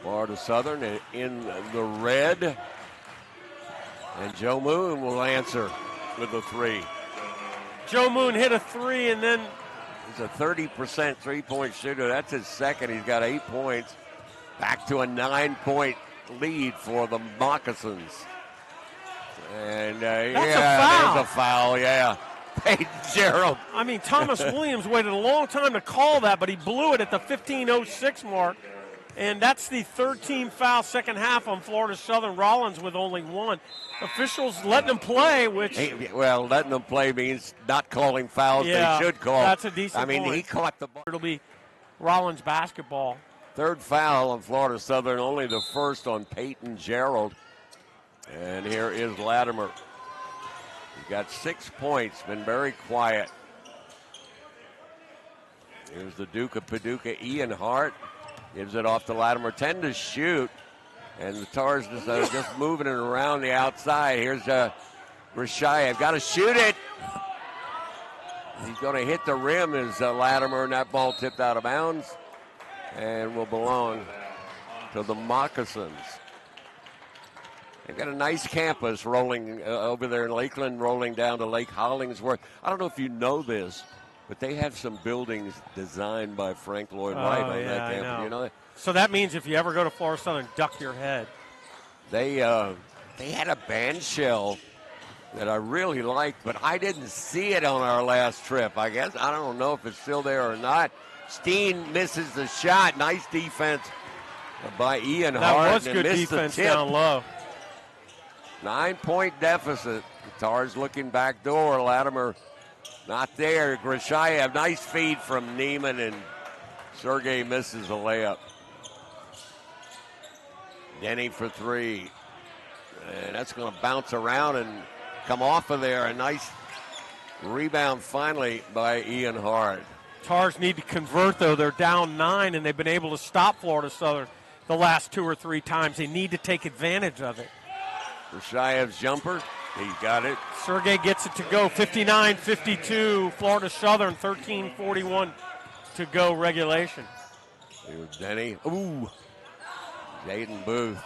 Florida Southern in the red. And Joe Moon will answer with a 3. Joe Moon hit a 3, and then he's a 30% three-point shooter. That's his second. He's got 8 points. Back to a 9-point lead for the Moccasins. And a foul. There's a foul, yeah. Peyton Gerald. I mean, Thomas Williams waited a long time to call that, but he blew it at the 15:06 mark. And that's the third team foul second half on Florida Southern. Rollins with only 1. Officials letting them play, which... Well, letting them play means not calling fouls they should call. That's a decent point. He caught the ball. It'll be Rollins basketball. Third foul on Florida Southern, only the first on Peyton Gerald. And here is Latimer. He got 6 points, been very quiet. Here's the Duke of Paducah, Ian Hart. Gives it off to Latimer, 10 to shoot. And the Tars just moving it around the outside. Here's Rashayev, got to shoot it. He's going to hit the rim as Latimer, and that ball tipped out of bounds and will belong to the Moccasins. They've got a nice campus rolling over there in Lakeland, rolling down to Lake Hollingsworth. I don't know if you know this, but they have some buildings designed by Frank Lloyd Wright on that campus. You know that? So that means if you ever go to Florida Southern, duck your head. They had a band shell that I really liked, but I didn't see it on our last trip. I guess I don't know if it's still there or not. Steen misses the shot. Nice defense by Ian Hart. That was good defense down low. 9-point deficit. The Tars looking back door. Latimer not there. Grashayev, nice feed from Neiman, and Sergey misses a layup. Denny for 3. And that's going to bounce around and come off of there. A nice rebound finally by Ian Hart. Tars need to convert, though. They're down 9, and they've been able to stop Florida Southern the last 2 or 3 times. They need to take advantage of it. Rashayev's jumper. He got it. Sergey gets it to go. 59-52. Florida Southern, 13:41 to go regulation. Here's Denny. Ooh. Jaden Booth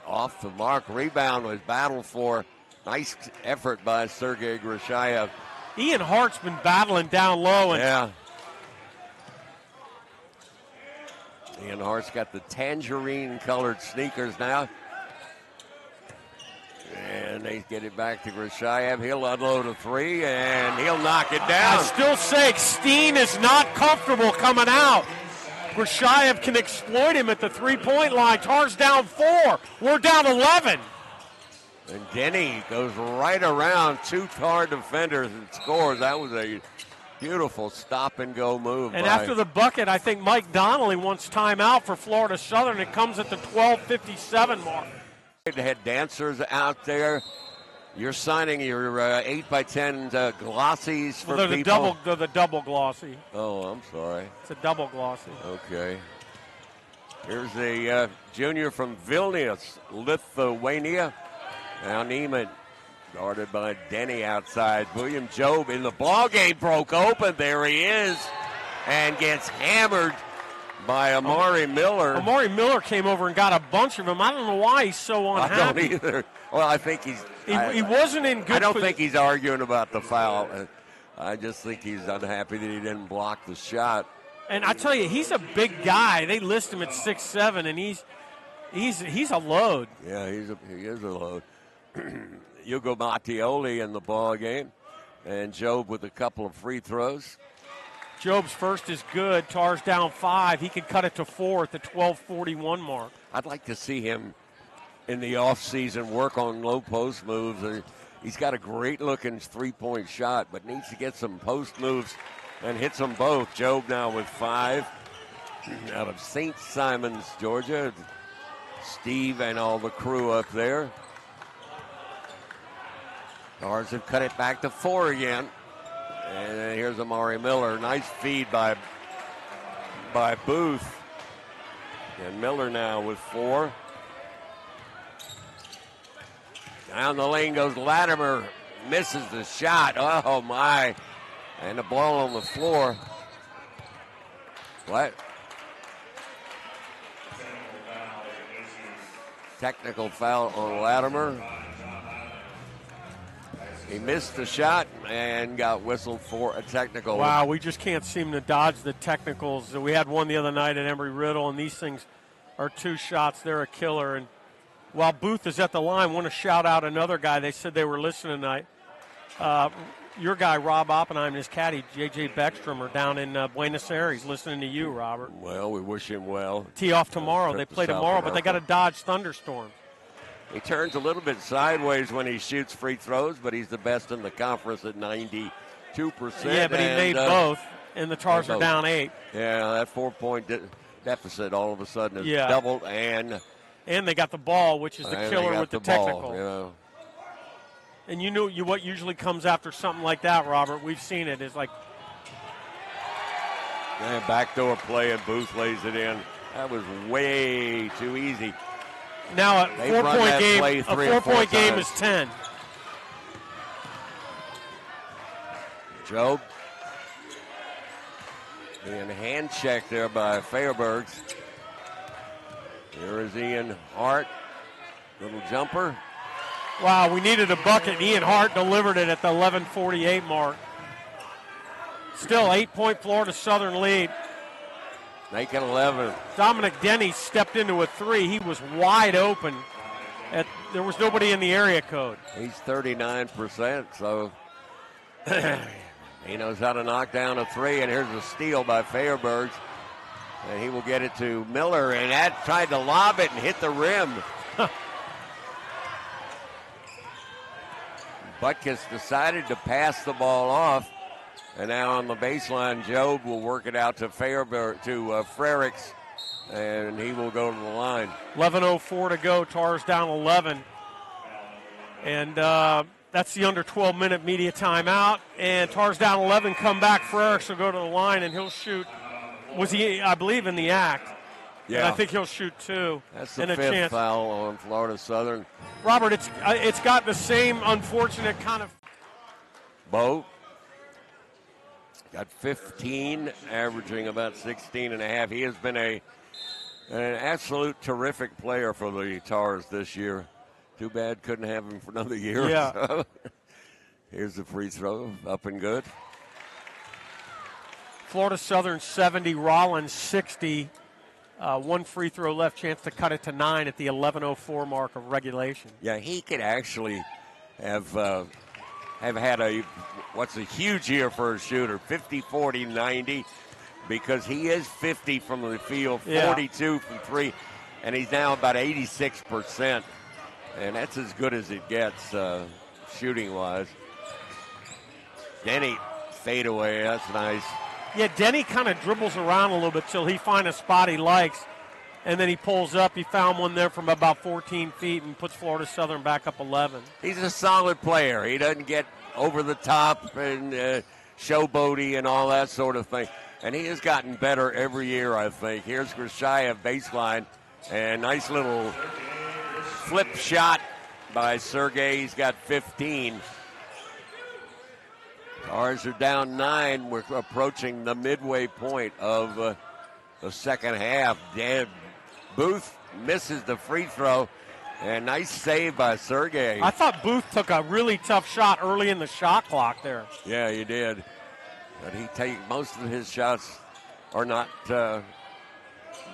off the mark. Rebound was battled for. Nice effort by Sergey Grashayev. Ian Hart's been battling down low. Yeah. Ian Hart's got the tangerine-colored sneakers now. And they get it back to Grashayev. He'll unload a 3, and he'll knock it down. I still say Steen is not comfortable coming out. Grashayev can exploit him at the 3-point line. Tars down 4. We're down 11. And Denny goes right around 2 Tar defenders and scores. That was a beautiful stop-and-go move. And after the bucket, I think Mike Donnelly wants timeout for Florida Southern. It comes at the 12:57 mark. They had dancers out there. You're signing your 8x10 glossies for people. They're the double glossy. Oh, I'm sorry. It's a double glossy. Okay. Here's a junior from Vilnius, Lithuania. Now Neiman, guarded by Denny outside. William Job in the ball game, broke open. There he is, and gets hammered by Amari Miller. Amari Miller came over and got a bunch of them. I don't know why he's so unhappy. I don't either. Well, I think he wasn't in good. I don't think he's arguing about the foul. I just think he's unhappy that he didn't block the shot. And I tell you, he's a big guy. They list him at 6'7", and he's a load. Yeah, he is a load. Hugo Mattioli in the ball game, and Job with a couple of free throws. Job's first is good. Tar's down 5. He could cut it to 4 at the 12:41 mark. I'd like to see him in the offseason work on low post moves. He's got a great-looking three-point shot, but needs to get some post moves and hits them both. Job now with 5 out of St. Simons, Georgia. Steve and all the crew up there. Stars have cut it back to 4 again. And here's Amari Miller. Nice feed by Booth. And Miller now with 4. Down the lane goes Latimer. Misses the shot. Oh, my. And the ball on the floor. What? Technical foul on Latimer. He missed the shot and got whistled for a technical. Wow, we just can't seem to dodge the technicals. We had one the other night at Embry-Riddle, and these things are 2 shots. They're a killer. And while Booth is at the line, I want to shout out another guy. They said they were listening tonight. Your guy, Rob Oppenheim, and his caddy, J.J. Beckstrom, are down in Buenos Aires listening to you, Robert. Well, we wish him well. Tee off tomorrow. They play tomorrow, but they got to dodge thunderstorms. He turns a little bit sideways when he shoots free throws, but he's the best in the conference at 92%. Yeah, but he made both, and the Tars are down 8. Yeah, that 4-point deficit all of a sudden is doubled, and they got the ball, which is the killer with the technical. Yeah. And you know what usually comes after something like that, Robert. We've seen it. It's like backdoor play, and Booth lays it in. That was way too easy. Now a 4-point game is 10. Job being hand checked there by Fairbergs. Here is Ian Hart. Little jumper. Wow, we needed a bucket. Ian Hart delivered it at the 11:48 mark. Still 8-point Florida Southern lead. Make it 11. Dominic Denny stepped into a 3. He was wide open. There was nobody in the area code. He's 39%, so he knows how to knock down a 3. And here's a steal by Fairbergs. And he will get it to Miller. And that tried to lob it and hit the rim. Butkus decided to pass the ball off. And now on the baseline, Job will work it out to Frericks, and he will go to the line. 11:04 to go. Tars down 11. And that's the under 12-minute media timeout. And Tars down 11, come back. Frericks will go to the line, and he'll shoot. Was he, I believe, in the act? Yeah. And I think he'll shoot 2. That's the 5th foul on Florida Southern. Robert, it's got the same unfortunate kind of. Beau got 15, averaging about 16 and a half. He has been an absolute terrific player for the Tars this year. Too bad couldn't have him for another year. Yeah. So. Here's the free throw, up and good. Florida Southern 70, Rollins 60. 1 free throw left, chance to cut it to 9 at the 11:04 mark of regulation. Yeah, he could actually have had a huge year for a shooter, 50, 40, 90, because he is 50 from the field, 42 from 3, and he's now about 86%, and that's as good as it gets shooting-wise. Denny, fadeaway, that's nice. Yeah, Denny kind of dribbles around a little bit till he finds a spot he likes, and then he pulls up. He found one there from about 14 feet and puts Florida Southern back up 11. He's a solid player. He doesn't get over the top and showboaty and all that sort of thing. And he has gotten better every year, I think. Here's Grishaya baseline. And nice little flip shot by Sergey. He's got 15. Ours are down 9. We're approaching the midway point of the second half. Dan Booth misses the free throw. And nice save by Sergey. I thought Booth took a really tough shot early in the shot clock there. Yeah, he did. But most of his shots are not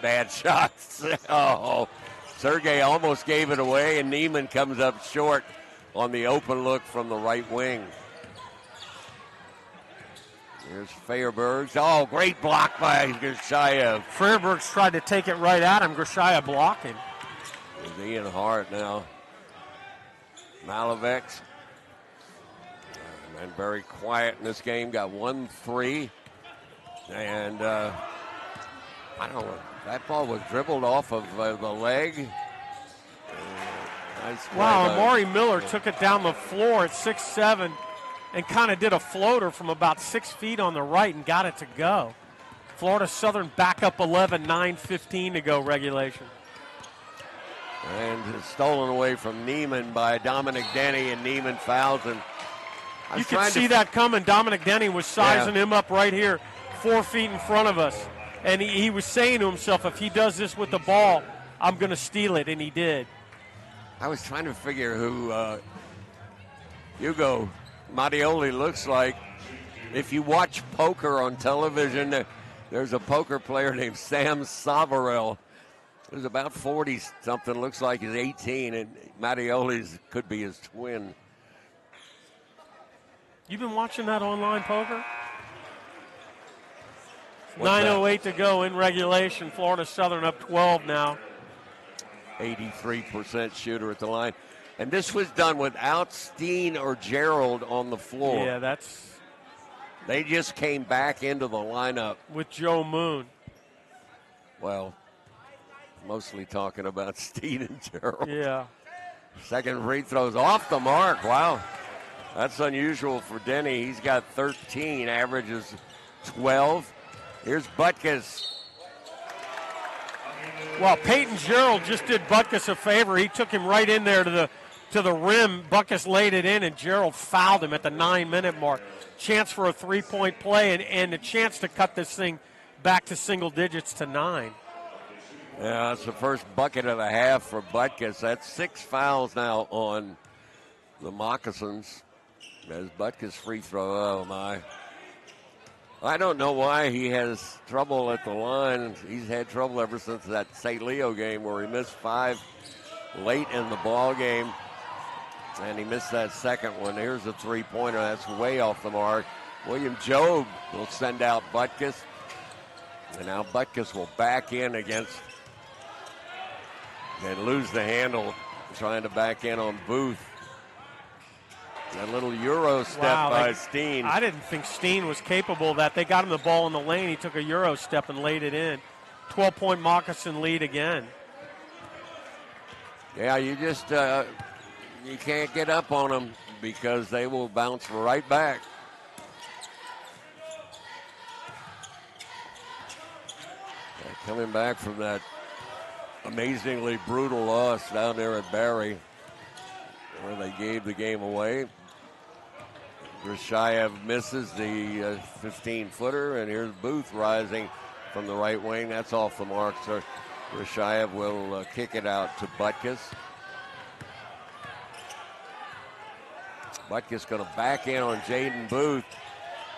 bad shots. Oh, Sergey almost gave it away, and Neiman comes up short on the open look from the right wing. Here's Frericks. Oh, great block by Grishaya. Frericks tried to take it right at him. Grishaya blocking. There's Ian Hart now. Malavex. And very quiet in this game. Got 1-3. And I don't know. That ball was dribbled off of the leg. Nice play. Wow, Amari Miller took it down the floor at 6'7" and kind of did a floater from about 6 feet on the right and got it to go. Florida Southern back up 11, 9:15 to go regulation. And it's stolen away from Neiman by Dominic Denny, and Neiman fouls him. You could see that coming. Dominic Denny was sizing him up right here, 4 feet in front of us. And he was saying to himself, if he does this with the ball, I'm going to steal it, and he did. I was trying to figure who Hugo Mattioli looks like. If you watch poker on television, there's a poker player named Sam Savarell. He's about 40-something, looks like he's 18, and Mattioli's could be his twin. You've been watching that online poker? What's 9:08 to go in regulation. Florida Southern up 12 now. 83% shooter at the line. And this was done without Steen or Gerald on the floor. Yeah, that's... They just came back into the lineup. With Joe Moon. Well, mostly talking about Steen and Gerald. Yeah. Second free throw's off the mark. Wow. That's unusual for Denny. He's got 13, averages 12. Here's Butkus. Well, Peyton Gerald just did Butkus a favor. He took him right in there to the rim. Butkus laid it in, and Gerald fouled him at the 9-minute mark. Chance for a three-point play and a chance to cut this thing back to single digits to 9. Yeah, that's the first bucket of the half for Butkus. That's 6 fouls now on the Moccasins. As Butkus free throw, oh my. I don't know why he has trouble at the line. He's had trouble ever since that St. Leo game where he missed 5 late in the ball game. And he missed that second one. Here's a three-pointer. That's way off the mark. William Jobe will send out Butkus. And now Butkus will back in against and lose the handle, trying to back in on Booth. That little Euro step by Steen. I didn't think Steen was capable of that. They got him the ball in the lane. He took a Euro step and laid it in. 12-point Moccasin lead again. Yeah, you just you can't get up on them because they will bounce right back. Coming back from that amazingly brutal loss down there at Barry, where they gave the game away. Grishaya misses the 15-footer, and here's Booth rising from the right wing. That's off the mark, so Grishaya will kick it out to Butkus. Butkus going to back in on Jaden Booth.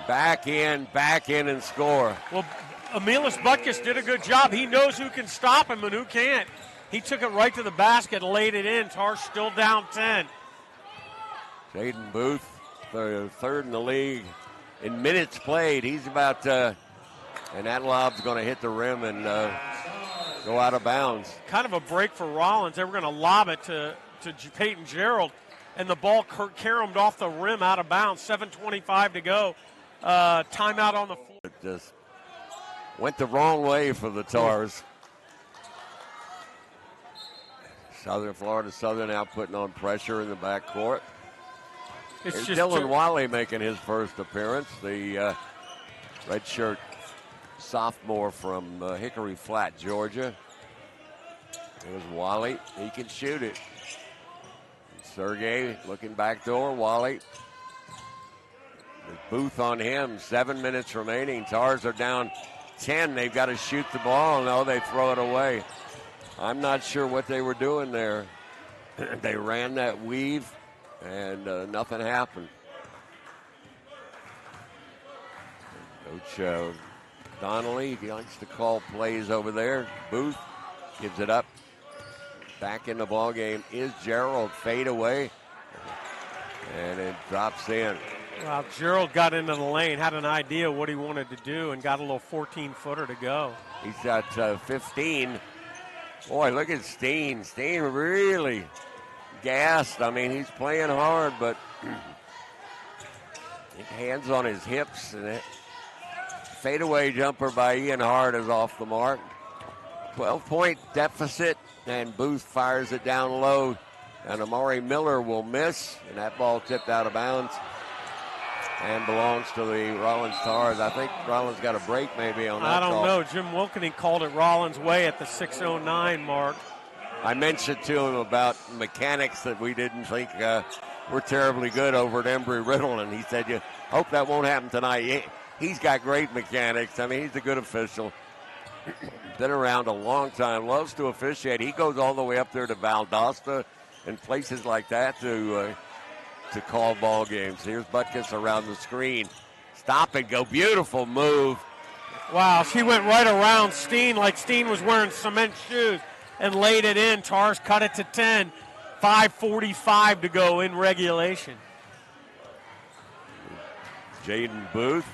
Back in, and score. Well, Emilis Butkus did a good job. He knows who can stop him and who can't. He took it right to the basket and laid it in. Tar still down 10. Jaden Booth, third in the league in minutes played. He's about, and that lob's going to hit the rim and go out of bounds. Kind of a break for Rollins. They were going to lob it to Peyton Gerald, and the ball caromed off the rim out of bounds. 7:25 to go. Timeout on the floor. It just went the wrong way for the Tars. Florida Southern now putting on pressure in the backcourt. It's Dylan Wally making his first appearance, the redshirt sophomore from Hickory Flat, Georgia. There's Wally. He can shoot it. Sergey looking back door. Wally. There's Booth on him. 7 minutes remaining. Tars are down 10. They've got to shoot the ball. No, they throw it away. I'm not sure what they were doing there. They ran that weave, and nothing happened. Coach Donnelly, he likes to call plays over there. Booth gives it up. Back in the ball game is Gerald. Fade away, and it drops in. Well, Gerald got into the lane, had an idea what he wanted to do, and got a little 14-footer to go. He's got 15. Boy, look at Steen. Steen really gassed. I mean, he's playing hard, but hands on his hips. And it, fadeaway jumper by Ian Hart is off the mark. 12-point deficit, and Booth fires it down low. And Amari Miller will miss, and that ball tipped out of bounds and belongs to the Rollins Tars. I think Rollins got a break maybe on that I don't call. know. Jim Wilkening called it Rollins' way at the 6:09 mark. I mentioned to him about mechanics that we didn't think were terribly good over at Embry-Riddle, and he said, "You hope that won't happen tonight." He's got great mechanics. I mean, he's a good official. Been around a long time, loves to officiate. He goes all the way up there to Valdosta and places like that to call ball games. Here's Butkus around the screen. Stop and go. Beautiful move. Wow, she went right around Steen like Steen was wearing cement shoes and laid it in. Tars cut it to 10. 5:45 to go in regulation. Jaden Booth.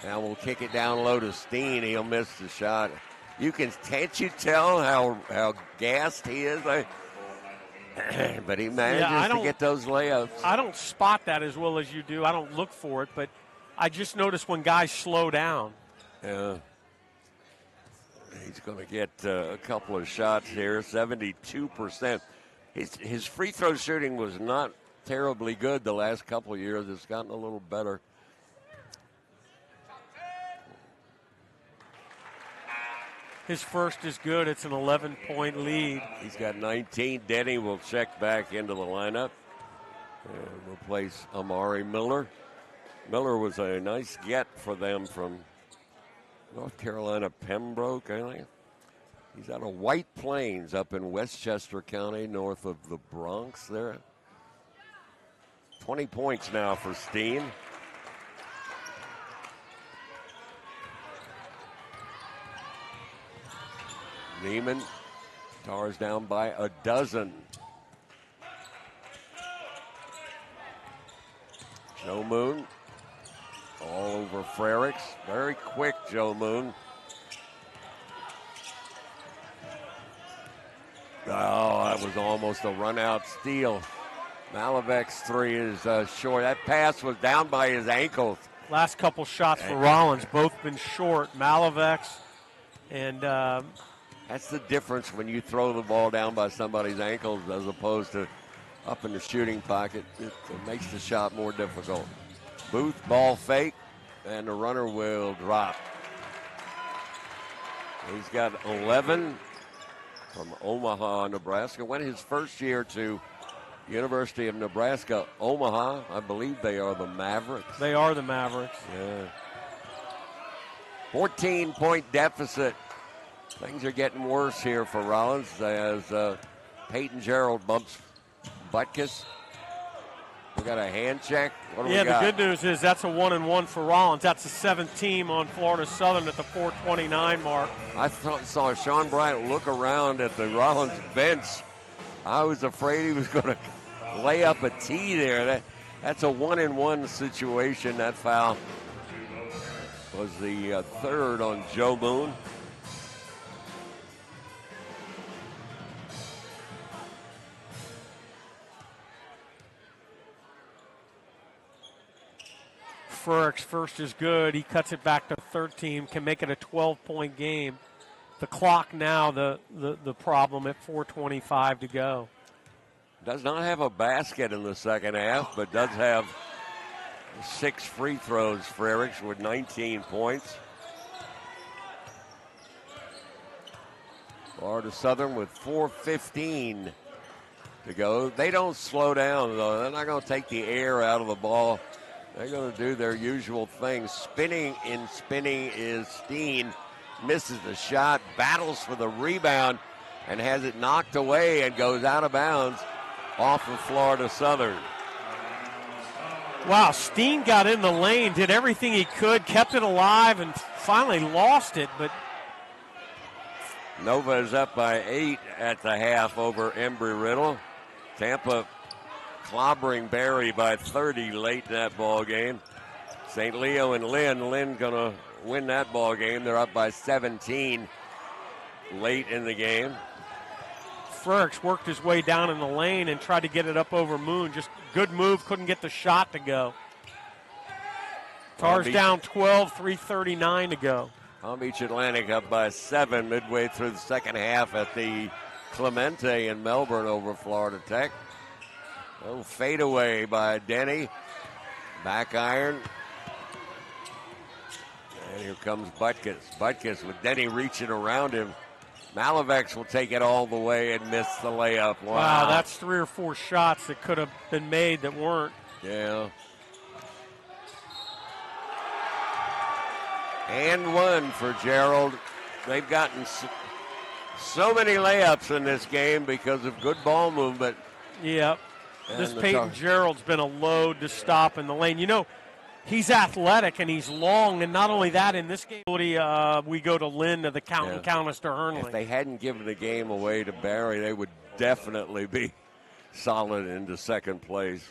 Now we'll kick it down low to Steen. He'll miss the shot. Can't you tell how gassed he is? But he manages to get those layups. I don't spot that as well as you do. I don't look for it, but I just notice when guys slow down. Yeah. He's going to get a couple of shots here, 72%. His free throw shooting was not terribly good the last couple of years. It's gotten a little better. His first is good. It's an 11-point lead. He's got 19. Denny will check back into the lineup and replace Amari Miller. Miller was a nice get for them from North Carolina, Pembroke, I think. He's out of White Plains up in Westchester County, north of the Bronx there. 20 points now for Steen. Neiman, Tars down by a dozen. Joe Moon, all over Frericks. Very quick, Joe Moon. Oh, that was almost a run-out steal. Malavec's three is short. That pass was down by his ankles. Last couple shots for Rollins, both been short. Malavec's and... That's the difference when you throw the ball down by somebody's ankles as opposed to up in the shooting pocket. It makes the shot more difficult. Booth, ball fake, and the runner will drop. He's got 11 from Omaha, Nebraska. Went his first year to University of Nebraska, Omaha. I believe they are the Mavericks. They are the Mavericks. Yeah. 14-point deficit. Things are getting worse here for Rollins as Peyton Gerald bumps Butkus. We got a hand check. What do we got? The good news is that's a 1-and-1 for Rollins. That's the seventh team on Florida Southern at the 4:29 mark. I saw Sean Bryant look around at the Rollins bench. I was afraid he was going to lay up a tee there. That's a 1-and-1 situation. That foul was the third on Joe Moon. Frericks first is good. He cuts it back to 13, can make it a 12-point game. The clock now, the problem at 4:25 to go. Does not have a basket in the second half, but does have 6 free throws. Frericks with 19 points. Florida Southern with 4:15 to go. They don't slow down, though. They're not going to take the air out of the ball. They're going to do their usual thing. Spinning is Steen. Misses the shot, battles for the rebound, and has it knocked away and goes out of bounds off of Florida Southern. Wow, Steen got in the lane, did everything he could, kept it alive, and finally lost it. But Nova is up by 8 at the half over Embry-Riddle. Tampa clobbering Barry by 30 late in that ball game. St. Leo and Lynn going to win that ball game. They're up by 17 late in the game. Frericks worked his way down in the lane and tried to get it up over Moon. Just good move, couldn't get the shot to go. Tars down 12, 3:39 to go. Palm Beach Atlantic up by 7 midway through the second half at the Clemente in Melbourne over Florida Tech. A little fadeaway by Denny. Back iron. And here comes Butkus. Butkus with Denny reaching around him. Malavex will take it all the way and miss the layup. Wow, that's 3 or 4 shots that could have been made that weren't. Yeah. And 1 for Gerald. They've gotten so many layups in this game because of good ball movement. Yep. This Peyton Gerald's been a load to stop in the lane. You know, he's athletic and he's long, and not only that, in this game, we go to Lynn to the Countess to Hernley. If they hadn't given the game away to Barry, they would definitely be solid into second place.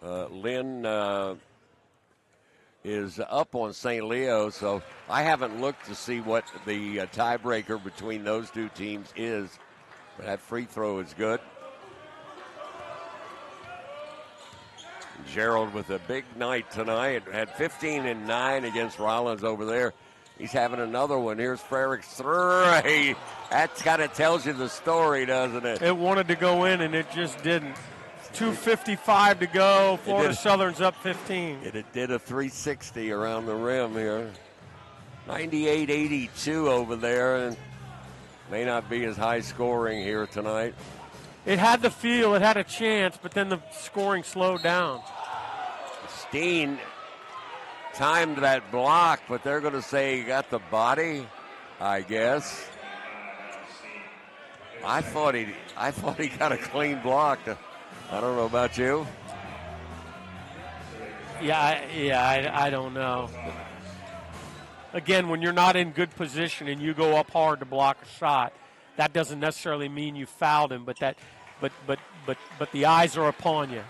Lynn is up on St. Leo, so I haven't looked to see what the tiebreaker between those two teams is, but that free throw is good. Gerald with a big night tonight. Had 15 and 9 against Rollins over there. He's having another one. Here's Frericks' three. That kind of tells you the story, doesn't it? It wanted to go in, and it just didn't. 2:55 to go. Florida Southern's up 15. It did a 360 around the rim here. 98-82 over there, and may not be as high scoring here tonight. It had the feel, it had a chance, but then the scoring slowed down. Steen timed that block, but they're going to say he got the body, I guess. I thought he got a clean block. I don't know about you. I don't know. Again, when you're not in good position and you go up hard to block a shot, that doesn't necessarily mean you fouled him, but the eyes are upon you.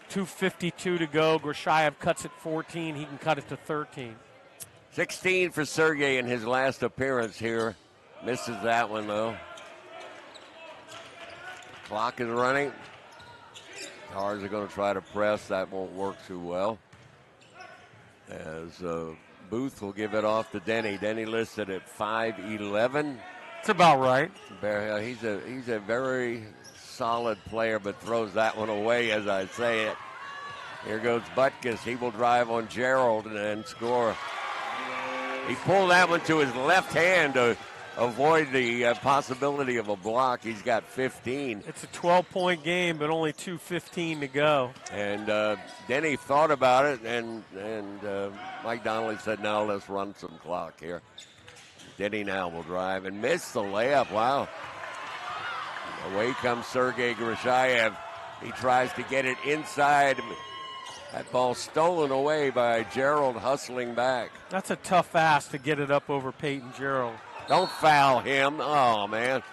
2:52 to go. Grashayev cuts it 14. He can cut it to 13. 16 for Sergey in his last appearance here. Misses that one, though. Clock is running. Tars are going to try to press. That won't work too well. As Booth will give it off to Denny. Denny listed at 5'11". That's about right. He's a very solid player, but throws that one away as I say it. Here goes Butkus. He will drive on Gerald and score. He pulled that one to his left hand to avoid the possibility of a block. He's got 15. It's a 12-point game, but only 2:15 to go. And Denny thought about it, and Mike Donnelly said, "No, let's run some clock here." Denny now will drive and miss the layup. Wow. Away comes Sergei Grashayev. He tries to get it inside. That ball stolen away by Gerald hustling back. That's a tough ask to get it up over Peyton Gerald. Don't foul him. Oh, man.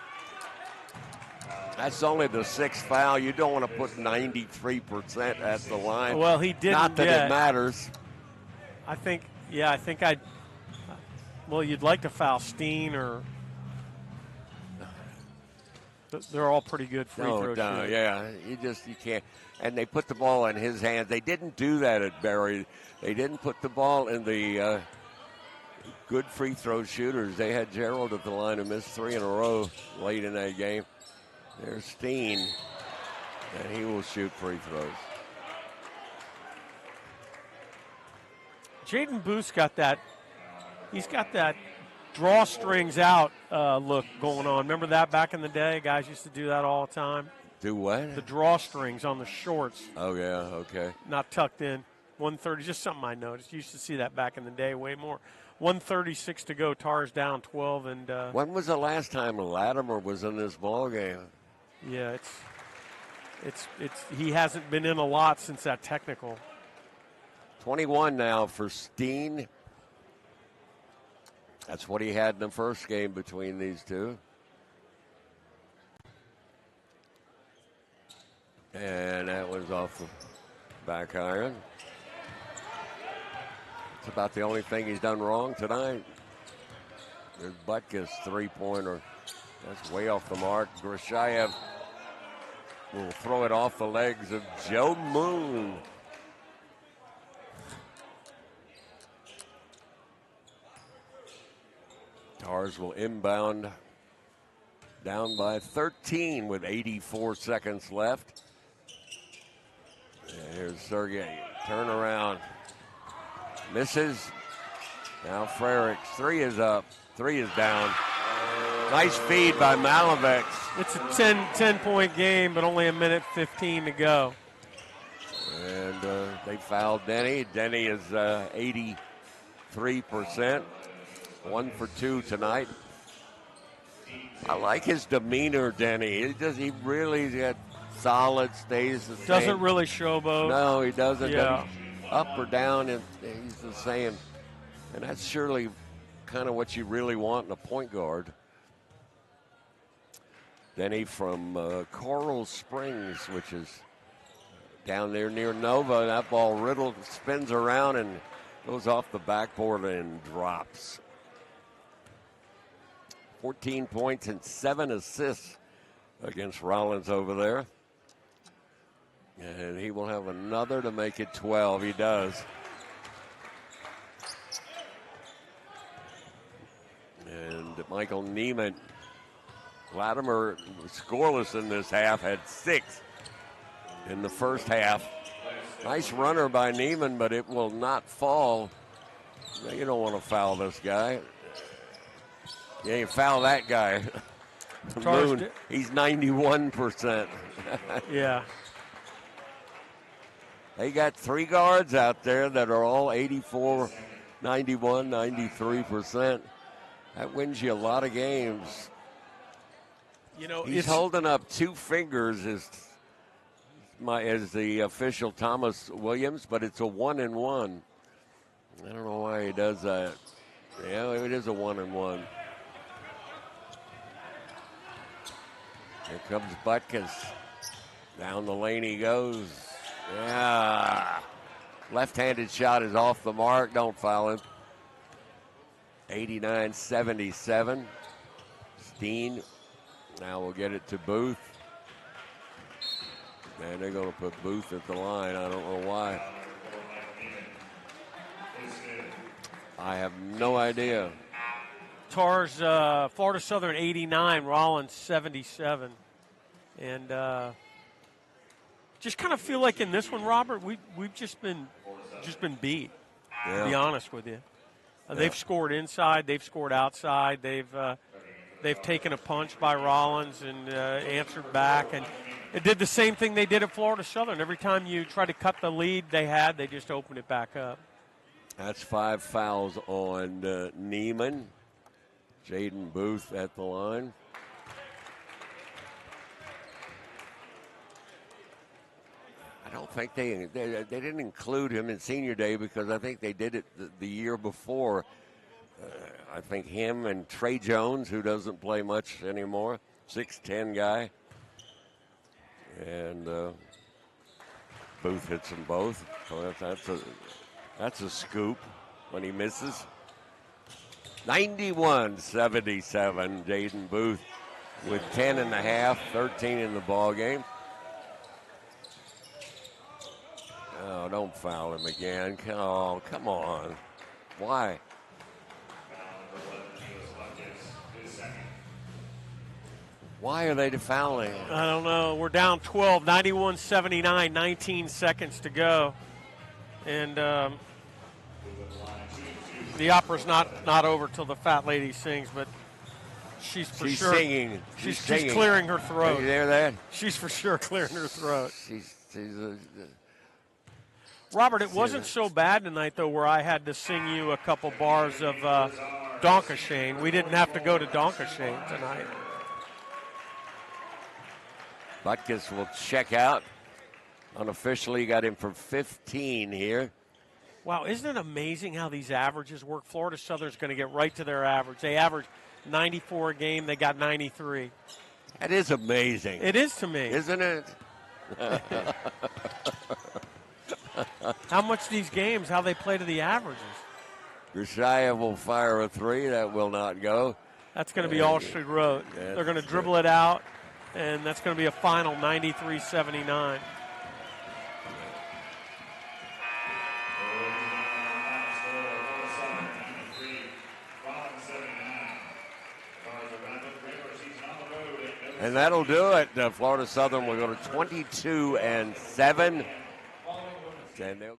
That's only the 6th foul. You don't want to put 93% at the line. Well, he didn't. Not that yet. It matters. I think I'd. Well, you'd like to foul Steen or. They're all pretty good free throw shooters. Yeah, you can't. And they put the ball in his hands. They didn't do that at Barry. They didn't put the ball in the good free throw shooters. They had Gerald at the line and missed 3 in a row late in that game. There's Steen, and he will shoot free throws. Jaden Booth's got that. He's got that drawstrings out look going on. Remember that back in the day? Guys used to do that all the time. Do what? The drawstrings on the shorts. Oh, yeah, okay. Not tucked in. 1:30, just something I noticed. Used to see that back in the day way more. 1:36 to go. Tars down 12. And when was the last time Latimer was in this ball game? Yeah, it's he hasn't been in a lot since that technical. 21 now for Steen. That's what he had in the first game between these two. And that was off the back iron. It's about the only thing he's done wrong tonight. There's Butkus three-pointer. That's way off the mark. Grashayev will throw it off the legs of Joe Moon. Tars will inbound down by 13 with 84 seconds left. And here's Sergey. Turnaround. Misses. Now Frericks. Three is up. Three is down. Nice feed by Malavec. It's a 10-point game, but only a minute 15 to go. And they fouled Denny. Denny is 83%. 1 for 2 tonight. I like his demeanor, Denny. He really got solid, stays the same. Doesn't really showboat. No, he doesn't. Yeah. Up or down, and he's the same. And that's surely kind of what you really want in a point guard. Denny from Coral Springs, which is down there near Nova. That ball riddled, spins around, and goes off the backboard and drops. 14 points and 7 assists against Rollins over there. And he will have another to make it 12. He does. And Michael Neiman. Latimer scoreless in this half, had 6 in the first half. Nice runner by Neiman, but it will not fall. You don't want to foul this guy. Yeah, you foul that guy. Moon, he's 91%. Yeah. They got 3 guards out there that are all 84, 91, 93%. That wins you a lot of games. You know, he's holding up 2 fingers as the official Thomas Williams, but it's a 1-and-1. I don't know why he does that. Yeah, it is a 1-and-1. Here comes Butkus. Down the lane he goes. Yeah. Left-handed shot is off the mark. Don't foul him. 89-77. Steen. Now we'll get it to Booth. Man, they're going to put Booth at the line. I don't know why. I have no idea. Tars, Florida Southern 89, Rollins 77. And just kind of feel like in this one, Robert, we've just been beat, to be honest with you. They've scored inside, they've scored outside, they've taken a punch by Rollins and answered back, and it did the same thing they did at Florida Southern. Every time you try to cut the lead they had, they just opened it back up. That's 5 fouls on Neiman. Jaden Booth at the line. I don't think they didn't include him in senior day because I think they did it the year before. I think him and Trey Jones, who doesn't play much anymore, 6'10" guy. And Booth hits them both. So that's a scoop when he misses. 91-77, Jaden Booth with 10.5, 13 in the ball game. Oh, don't foul him again. Oh, come on. Why? Why are they fouling? I don't know. We're down 12, 91-79, 19 seconds to go. And The opera's not over till the fat lady sings, but she's sure singing. She's singing. clearing her throat. You hear that? She's for sure clearing her throat. She's Robert, it wasn't so bad tonight, though, where I had to sing you a couple bars of Donkashane. We didn't have to go to Donkashane tonight. Butkus will check out. Unofficially got him for 15 here. Wow, isn't it amazing how these averages work? Florida Southern's going to get right to their average. They averaged 94 a game. They got 93. That is amazing. It is to me. Isn't it? How much these games, how they play to the averages. Grishaya will fire a three. That will not go. That's going to be all she wrote. They're going to dribble it out, and that's going to be a final 93-79. And that'll do it. Florida Southern will go to 22-7. And they'll